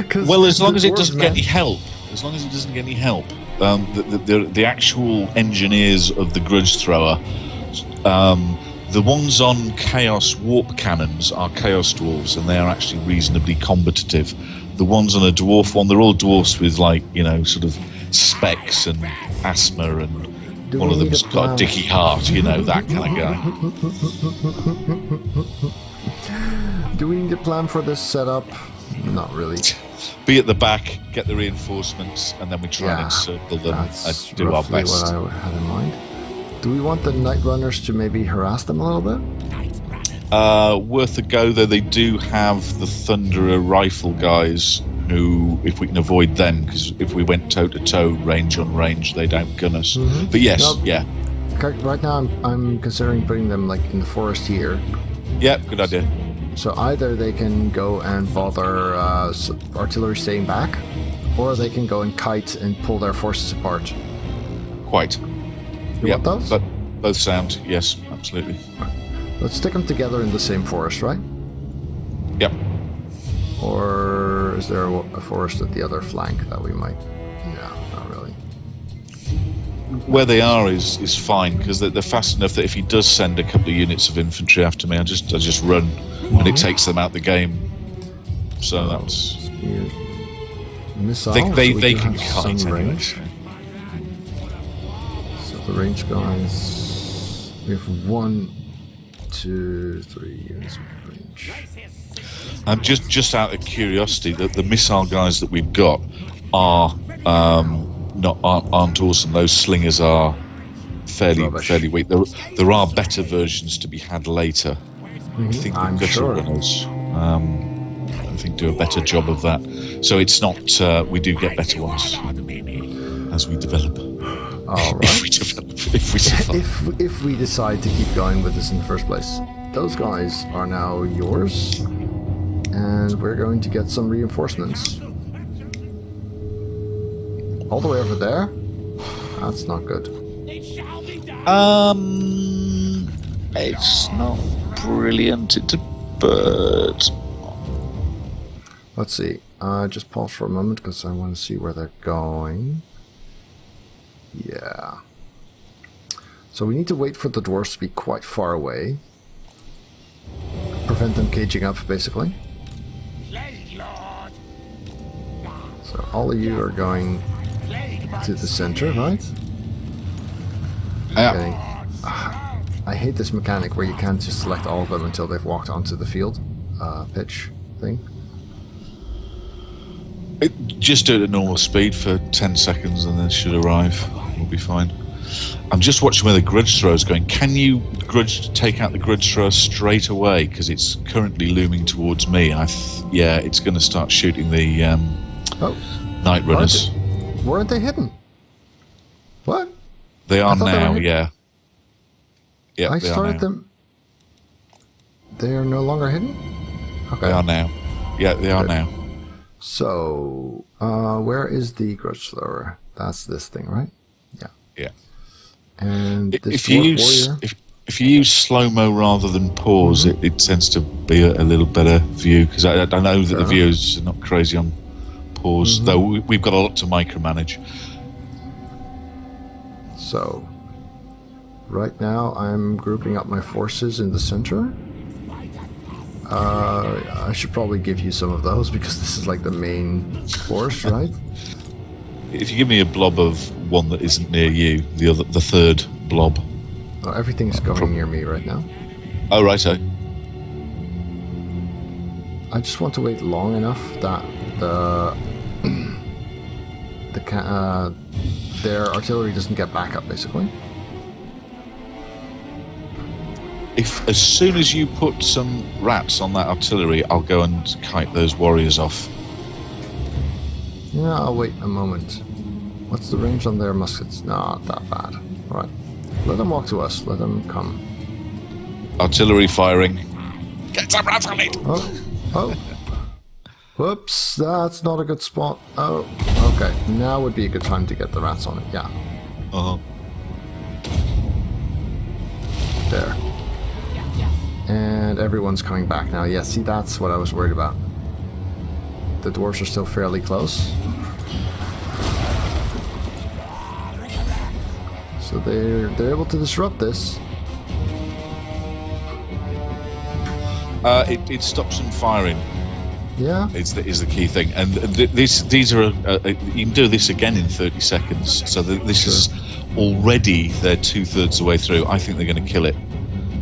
'Cause Well, as long the as it dwarves, doesn't man, get any help. As long as it doesn't get any help. The actual engineers of the grudge thrower, the ones on chaos warp cannons are chaos dwarves, and they are actually reasonably combative. The ones on a dwarf one, they're all dwarfs with, like, you know, sort of specs and asthma, and Do one we of need them's a got plan? a dicky heart, you know, that kind of guy. Do we need a plan for this setup? Not really. Be at the back, get the reinforcements, and then we try and Yeah, encircle them That's and do our roughly best. what I had in mind. Do we want the night runners to maybe harass them a little bit? Worth a go, though. They do have the Thunderer rifle guys who, if we can avoid them, because if we went toe to toe, range on range, they'd outgun us. But yes, Nope. yeah, Right now, I'm considering putting them like in the forest here. yeah, good idea. So either they can go and bother artillery staying back, or they can go and kite and pull their forces apart. Quite. You Yeah, want those? but both sound. Yes, absolutely. Let's stick them together in the same forest, right? Yep. Or is there a forest at the other flank that we might... No, not really. Where they are is fine, because they're fast enough that if he does send a couple of units of infantry after me, I just run, and it takes them out the game. So that's. Spears. Missiles, They so we they do can have kite some anyway. range. So the range guys... We have one 2, 3 units of range. Just out of curiosity, the missile guys that we've got are aren't awesome. Those slingers are fairly weak. There are better versions to be had later. I think I'm the gutter sure. runners, I think, do a better job of that. So it's not. We do get better ones as we develop. All right. If we develop, if we survive. if we decide to keep going with this in the first place. Those guys are now yours, and we're going to get some reinforcements. All the way over there? That's not good. It's not brilliant, but Let's see. Just pause for a moment because I want to see where they're going. Yeah. So we need to wait for the dwarves to be quite far away. Prevent them caging up, basically. So all of you are going to the center, right? yeah. Okay. I hate this mechanic where you can't just select all of them until they've walked onto the field pitch thing. Just do it at normal speed for 10 seconds and then it should arrive. We'll be fine. I'm just watching where the grudge thrower is going. Can you take out the grudge thrower straight away? Because it's currently looming towards me. And yeah, it's going to start shooting the night runners. Weren't they hidden? What? They are thought they now, were hidden. yeah. Yeah, I they are started now. them. They are no longer hidden? Okay. They are now. Yeah, they are Good. now. So, where is the grudge thrower? That's this thing, right? Yeah. Yeah. And this If you dwarf use warrior. if you use slow mo rather than pause, it tends to be a little better view because I know that the viewers are not crazy on pause, though we've got a lot to micromanage. So, right now I'm grouping up my forces in the center. I should probably give you some of those because this is like the main force, right? If you give me a blob of one that isn't near you, the third blob. Oh, everything is going near me right now. Oh, righto. I just want to wait long enough that their artillery doesn't get back up, basically. If as soon as you put some rats on that artillery, I'll go and kite those warriors off. Yeah, I'll wait a moment. What's the range on their muskets? Not that bad. Right. Let them walk to us. Let them come. Artillery firing. Get some rats on it! Oh. Whoops, that's not a good spot. Oh, okay. Now would be a good time to get the rats on it. Yeah. Uh-huh. There. And everyone's coming back now. Yeah, see, that's what I was worried about. The dwarves are still fairly close. So they're able to disrupt this. It stops them firing. Yeah. Is the key thing, and these are you can do this again in 30 seconds. So this is already they're 2/3 the way through. I think they're going to kill it.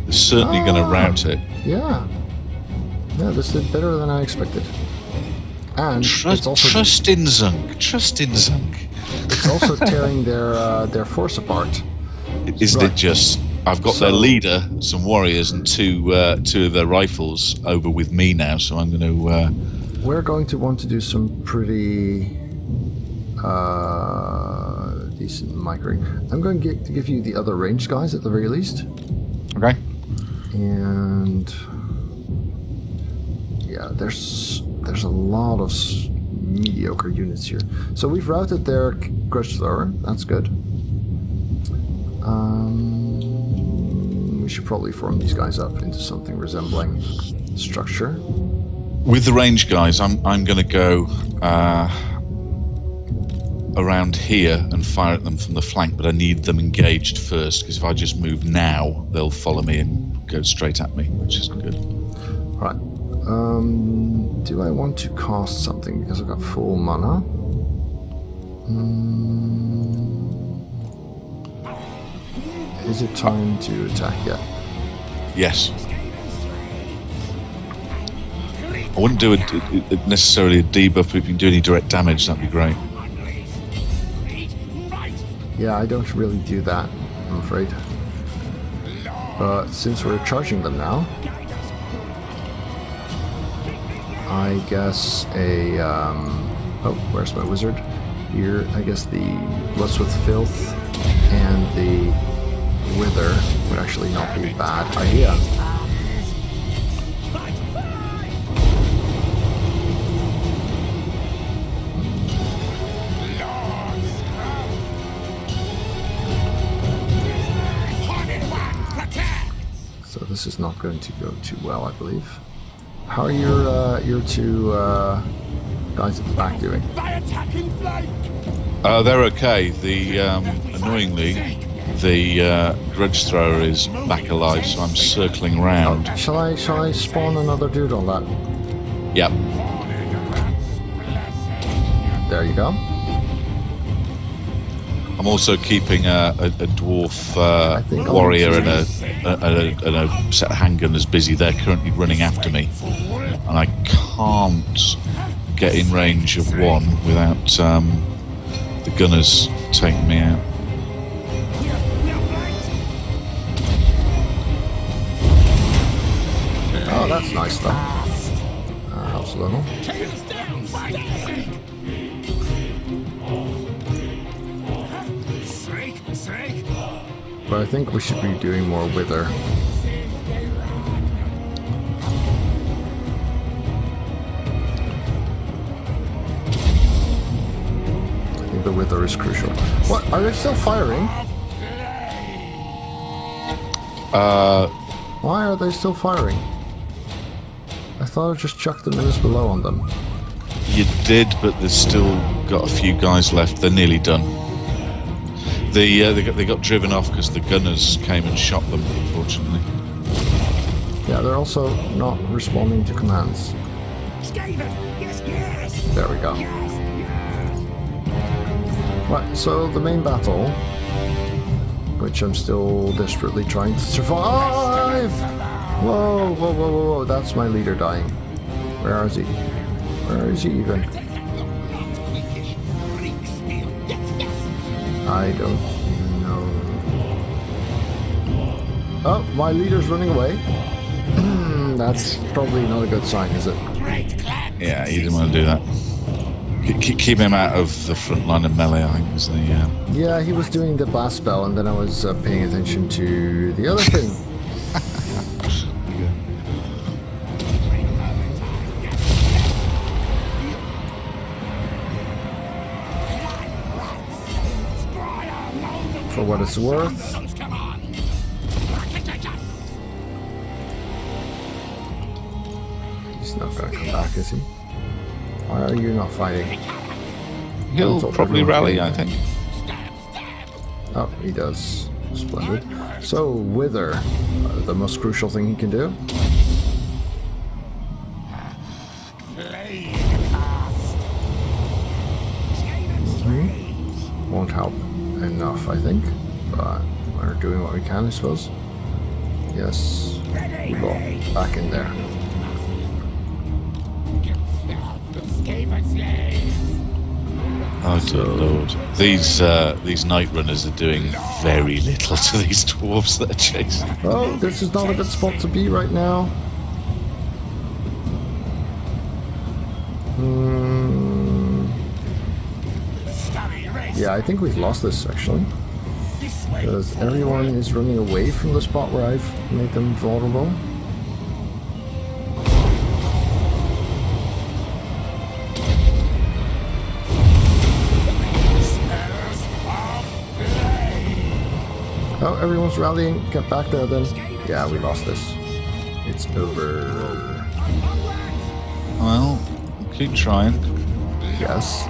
They're certainly going to rout it. Yeah. Yeah, this did better than I expected. And it's also Trust in Zunk. Trust in Zunk. it's also tearing their force apart. Isn't Right. it just? I've got their leader, some warriors, and two of their rifles over with me now. So I'm going to. We're going to want to do some pretty decent microing. I'm going to give you the other ranged guys at the very least. Okay. And yeah, there's a lot of mediocre units here. So we've routed their grudge thrower. That's good. We should probably form these guys up into something resembling structure. With the range guys, I'm going to go around here and fire at them from the flank, but I need them engaged first, because if I just move now, they'll follow me and go straight at me, which is good. Right. Do I want to cast something because I've got full mana? Is it time to attack yet? Yes. I wouldn't do necessarily a debuff, but if you can do any direct damage, that'd be great. Yeah, I don't really do that, I'm afraid. But since we're charging them now, I guess a... oh, where's my wizard? Here, I guess the Bloods with Filth and the Wither would actually not be a bad idea. So this is not going to go too well, I believe. How are your two guys at the back doing? They're okay. The annoyingly, the grudge thrower is back alive, so I'm circling round. Shall I spawn another dude on that? Yep. There you go. I'm also keeping a dwarf think I'll warrior need and a set of handgunners busy. They're currently running after me, and I can't get in range of one without the gunners taking me out. Oh, that's nice though. Helps a little. But I think we should be doing more Wither. I think the Wither is crucial. What? Are they still firing? Why are they still firing? I thought I just chucked the minutes below on them. You did, but there's still got a few guys left. They're nearly done. They got driven off because the gunners came and shot them, unfortunately. Yeah, they're also not responding to commands. There we go. Right, so the main battle, which I'm still desperately trying to survive. Whoa, whoa, whoa, whoa, whoa, that's my leader dying. Where is he? Where is he even? I don't know. Oh, my leader's running away. That's probably not a good sign, is it? Yeah, you didn't want to do that. Keep him out of the front line of melee, I think, was the... Yeah, he was doing the blast spell, and then I was paying attention to the other thing. For what it's worth. He's not going to come back, is he? Why are you not fighting? He'll probably rally, I think. Oh, he does. Splendid. So, Wither, the most crucial thing he can do. Won't help enough, I think, but we're doing what we can, I suppose. Yes, well, back in there. Oh dear lord. These night runners are doing very little to these dwarves that are chasing. Oh, this is not a good spot to be right now. Yeah, I think we've lost this, actually. Because everyone is running away from the spot where I've made them vulnerable. Oh, everyone's rallying. Get back there then. Yeah, we lost this. It's over. Well, keep trying. Yes.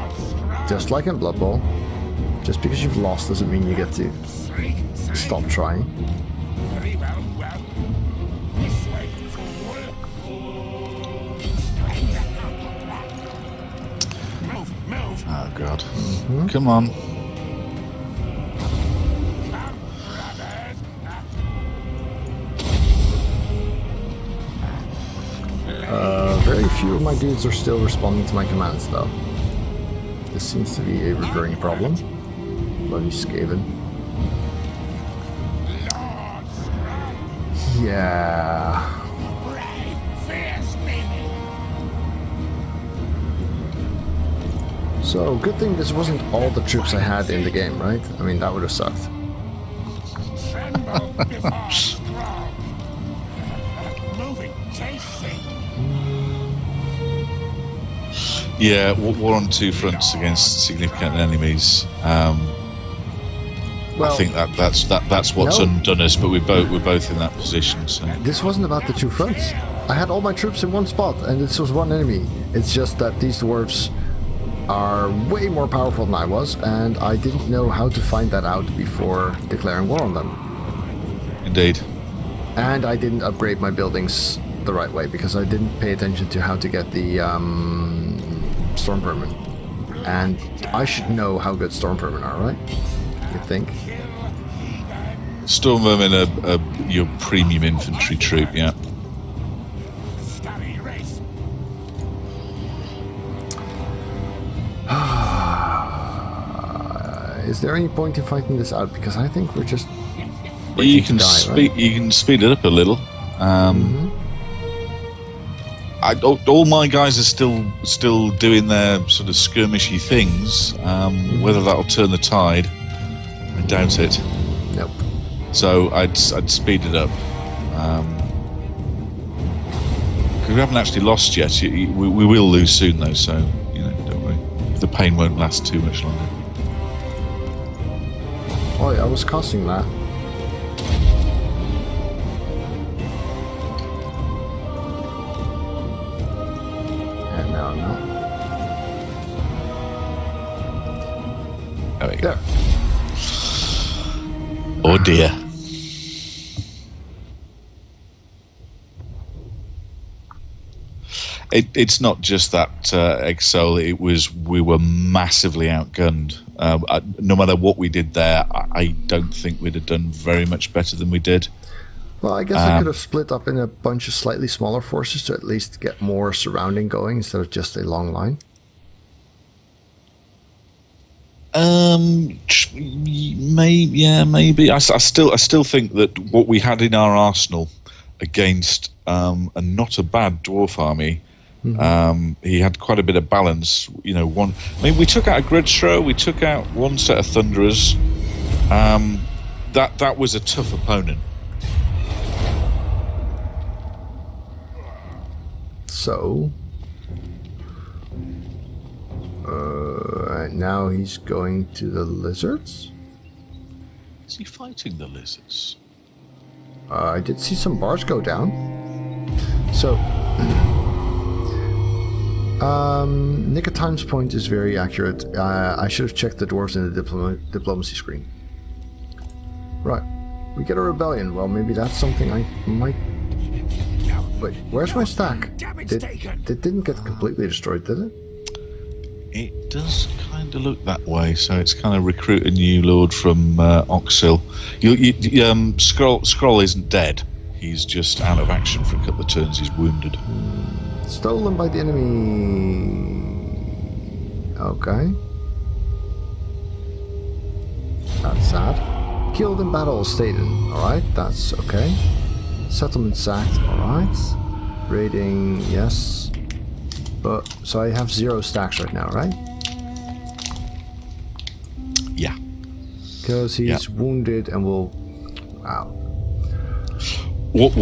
Just like in Blood Bowl. Just because you've lost doesn't mean you get to stop trying. Oh god. Come on. Very few of my dudes are still responding to my commands, though. This seems to be a recurring problem. Bloody Skaven. Yeah. So, good thing this wasn't all the troops I had in the game, right? I mean, that would have sucked. Yeah, war on two fronts against significant enemies. I think that's what's undone us. But we're both in that position. So this wasn't about the two fronts. I had all my troops in one spot, and this was one enemy. It's just that these dwarves are way more powerful than I was, and I didn't know how to find that out before declaring war on them. Indeed. And I didn't upgrade my buildings the right way because I didn't pay attention to how to get the storm vermin. And I should know how good storm vermin are, right? You think? Storm vermin are your premium infantry troop, yeah. Is there any point in fighting this out? Because I think we're just you can speed it up a little. All my guys are still doing their sort of skirmishy things. Whether that'll turn the tide, I doubt it. Nope. So I'd speed it up. Because we haven't actually lost yet. We will lose soon though. So don't worry. The pain won't last too much longer. Oh yeah, I was casting that. And now I'm not. There we go. There. Oh dear. It's not just that Exol. We were massively outgunned. No matter what we did there, I don't think we'd have done very much better than we did. Well, I guess I could have split up in a bunch of slightly smaller forces to at least get more surrounding going instead of just a long line. Maybe. I still think that what we had in our arsenal against a not a bad dwarf army. He had quite a bit of balance. We took out a Gridstro, we took out one set of Thunderers. That was a tough opponent. So, now he's going to the lizards. Is he fighting the lizards? I did see some bars go down. So, Nick at Times point is very accurate. I should have checked the dwarves in the diplomacy screen. Right, we get a rebellion. Well, maybe that's something I might... Wait, where's my stack? It didn't get completely destroyed, did it? It does kind of look that way. So it's kind of recruit a new lord from Oxhill. Skrolk isn't dead. He's just out of action for a couple of turns. He's wounded. Stolen by the enemy. Okay. That's sad. Killed in battle, Staden. Alright, that's okay. Settlement sacked, alright. Raiding, yes. But, so I have 0 stacks right now, right? Yeah. Because he's wounded and will... Wow. What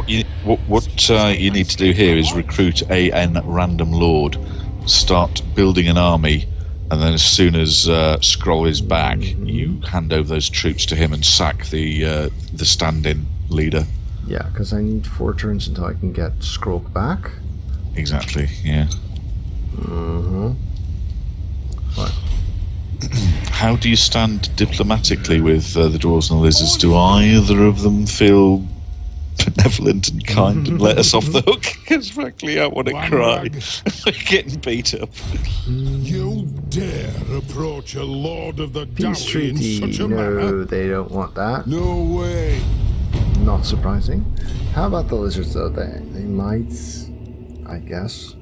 you need to do here is recruit a random lord, start building an army, and then as soon as Skrolk is back, you hand over those troops to him and sack the stand-in leader. Yeah, because I need 4 turns until I can get Skrolk back. Exactly. Yeah. What? How do you stand diplomatically with the dwarves and the lizards? Do either of them feel benevolent and kind and let us off the hook? Because frankly, I want to cry. We're getting beat up. You dare approach a lord of the Peace Dowie in treaty. such a No, manner? they don't want that. No way. Not surprising. How about the lizards though? They might I guess.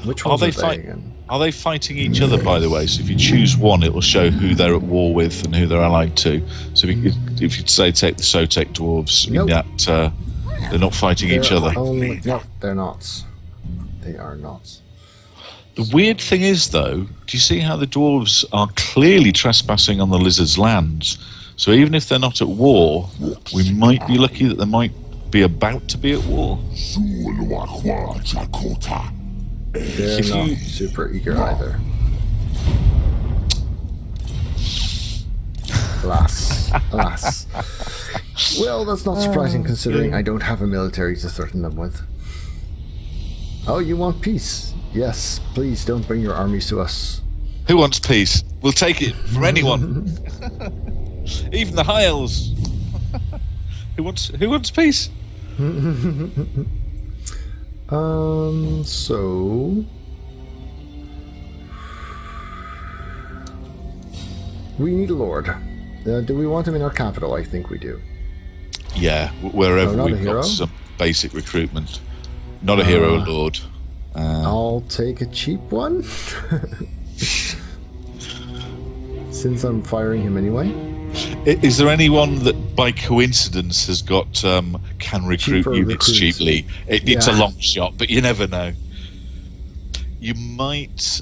Which Are ones they are they fight- again? Are they fighting each other, by the way? So if you choose one, it will show who they're at war with and who they're allied to. So if you'd say take the Sotek dwarves, in Nope. that they're not fighting each other. No, they're not. They are not. The weird thing is, though, do you see how the dwarves are clearly trespassing on the lizard's lands? So even if they're not at war, we might be lucky that they might be about to be at war. They're If not you- super eager either. Alas. Well, that's not surprising considering I don't have a military to threaten them with. Oh, you want peace? Yes, please don't bring your armies to us. Who wants peace? We'll take it from anyone, even the high elves. Who wants peace? So we need a lord. Do we want him in our capital? I think we do. Yeah, wherever not a we've hero? got some basic recruitment. Not a hero, a lord. I'll take a cheap one. Since I'm firing him anyway. Is there anyone that, by coincidence, has got can recruit Cheaper units recruits. cheaply? It's a Yeah. long shot, but you never know. You might.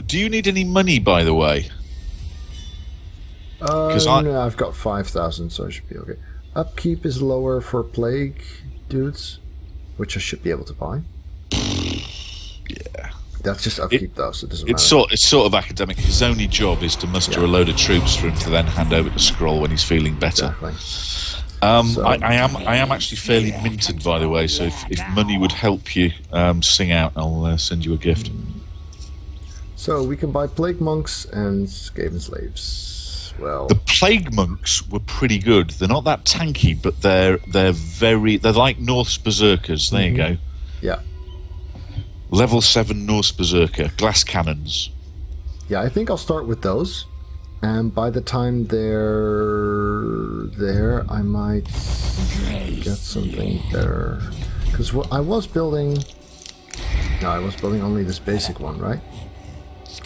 Do you need any money, by the way? 'Cause No, I've got 5,000, so I should be okay. Upkeep is lower for plague dudes, which I should be able to buy. Yeah. That's just upkeep though, so it doesn't It's matter. sort of academic. His only job is to muster a load of troops for him to then hand over to Skrolk when he's feeling better. Exactly. So- I am actually fairly minted, by the way. So if money would help you sing out, I'll send you a gift. So we can buy plague monks and Skaven slaves. Well, The plague monks were pretty good. They're not that tanky, but they're like Norse berserkers. There you go. yeah. Level 7 Norse berserker, glass cannons. Yeah, I think I'll start with those. And by the time they're there, I might get something better. Because I was building... No, I was building only this basic one, right?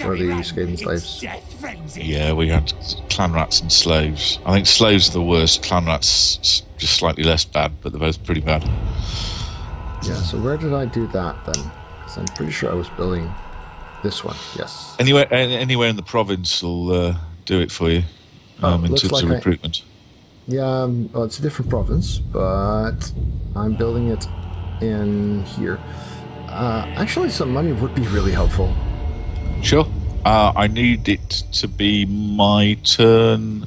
Or the Skaven slaves. Yeah, we had clan rats and slaves. I think slaves are the worst. Clan rats just slightly less bad, but they're both pretty bad. Yeah, so where did I do that then? Because I'm pretty sure I was building this one, yes. Anywhere in the province will do it for you in looks terms like of recruitment. Yeah, well, it's a different province, but I'm building it in here. Actually, some money would be really helpful. Sure. I need it to be my turn.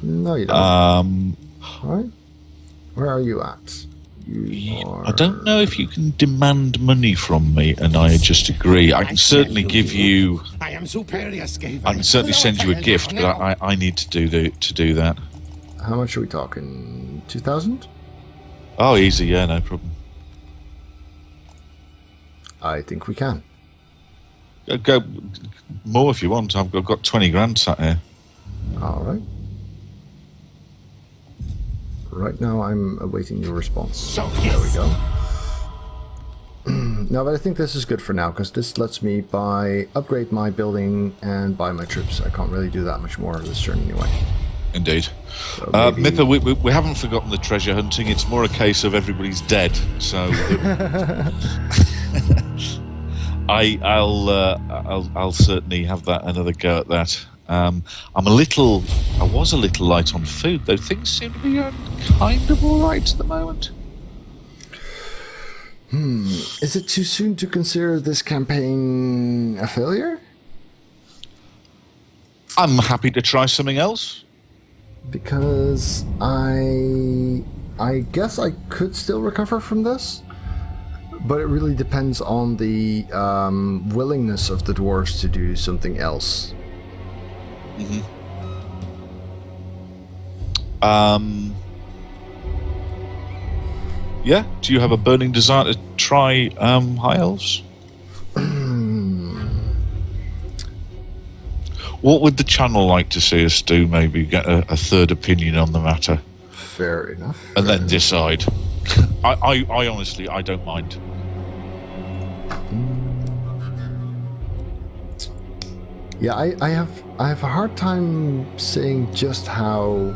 No, you don't. Alright. Where are you at? You are... I don't know if you can demand money from me, and I just agree. I can certainly give you. I am superior, Skaven. I can certainly send you a gift, but I need to do that. How much are we talking? 2,000? Oh, easy. Yeah, no problem. I think we can. Go more if you want. I've got 20 grand sat here. Alright. Right now I'm awaiting your response. So There we go. No, but I think this is good for now, because this lets me upgrade my building and buy my troops. I can't really do that much more this turn anyway. Indeed. So maybe- Mipper, we haven't forgotten the treasure hunting. It's more a case of everybody's dead. So I'll certainly have another go at that. I was a little light on food, though. Things seem to be kind of all right at the moment. Is it too soon to consider this campaign a failure? I'm happy to try something else. Because I guess I could still recover from this, but it really depends on the willingness of the dwarves to do something else. Yeah. Do you have a burning desire to try high elves? What would the channel like to see us do? Maybe get a third opinion on the matter, Fair enough. and then decide. I honestly, I don't mind. Yeah, I have a hard time saying just how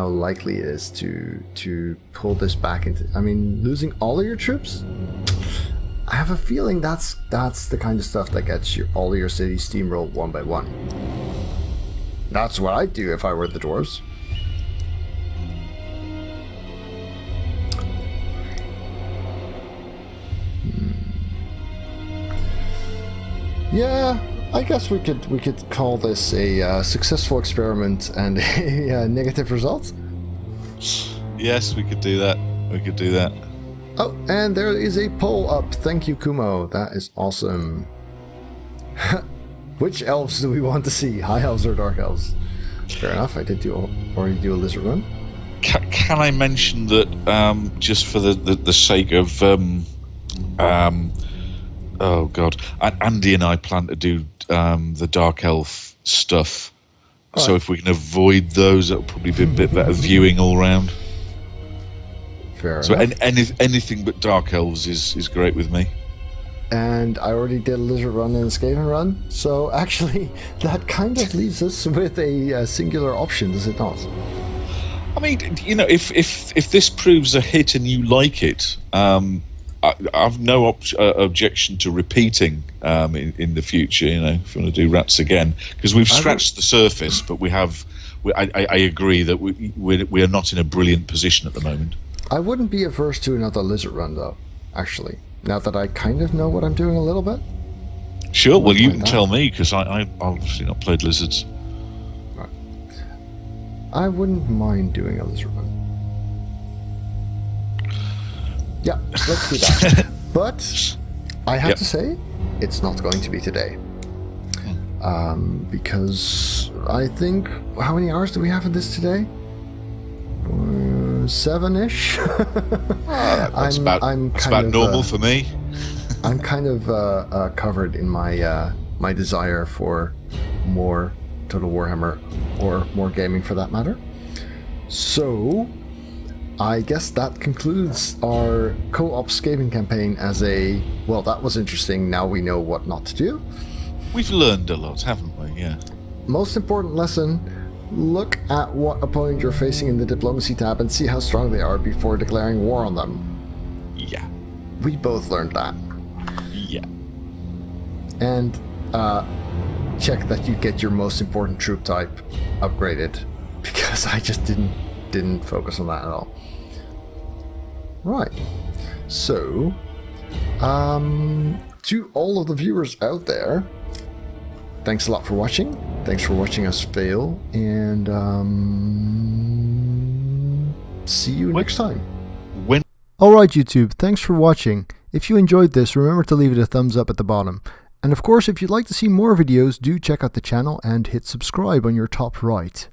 likely it is to pull this back into. I mean, losing all of your troops. I have a feeling that's the kind of stuff that gets all of your cities steamrolled one by one. That's what I'd do if I were the dwarves. Yeah, I guess we could call this a successful experiment and a negative result. Yes, we could do that. We could do that. Oh, and there is a poll up. Thank you, Kumo. That is awesome. Which elves do we want to see? High elves or dark elves? Fair enough. I did already do a lizard run. Can I mention that just for the sake of oh god, Andy and I plan to do the dark elf stuff. All so right. if we can avoid those, that'll probably be a bit better viewing all round. Fair So enough. anything but dark elves is great with me. And I already did a lizard run and a Skaven run, so actually that kind of leaves us with a singular option, does it not? I mean, you know, if this proves a hit and you like it, I've no objection to repeating in the future. You know, if you want to do rats again, because we've scratched the surface, but I agree that we are not in a brilliant position at the moment. I wouldn't be averse to another lizard run, though, actually. Now that I kind of know what I'm doing a little bit. Sure, well, you Why can not? tell me, because I've obviously not played lizards. I wouldn't mind doing a lizard run. Yeah, let's do that. But I have Yep. to say, it's not going to be today. Because I think, how many hours do we have in this today? 7-ish? That's about normal for me. I'm kind of covered in my my desire for more Total Warhammer, or more gaming for that matter. So, I guess that concludes our co-op Skaven campaign as a, well, that was interesting, now we know what not to do. We've learned a lot, haven't we? Yeah. Most important lesson, look at what opponent you're facing in the diplomacy tab and see how strong they are before declaring war on them. Yeah. We both learned that. Yeah. And check that you get your most important troop type upgraded, because I just didn't focus on that at all. Right. So, to all of the viewers out there, thanks a lot for watching. Thanks for watching us fail, and see you next time. When Alright YouTube, thanks for watching. If you enjoyed this, remember to leave it a thumbs up at the bottom. And of course, if you'd like to see more videos, do check out the channel and hit subscribe on your top right.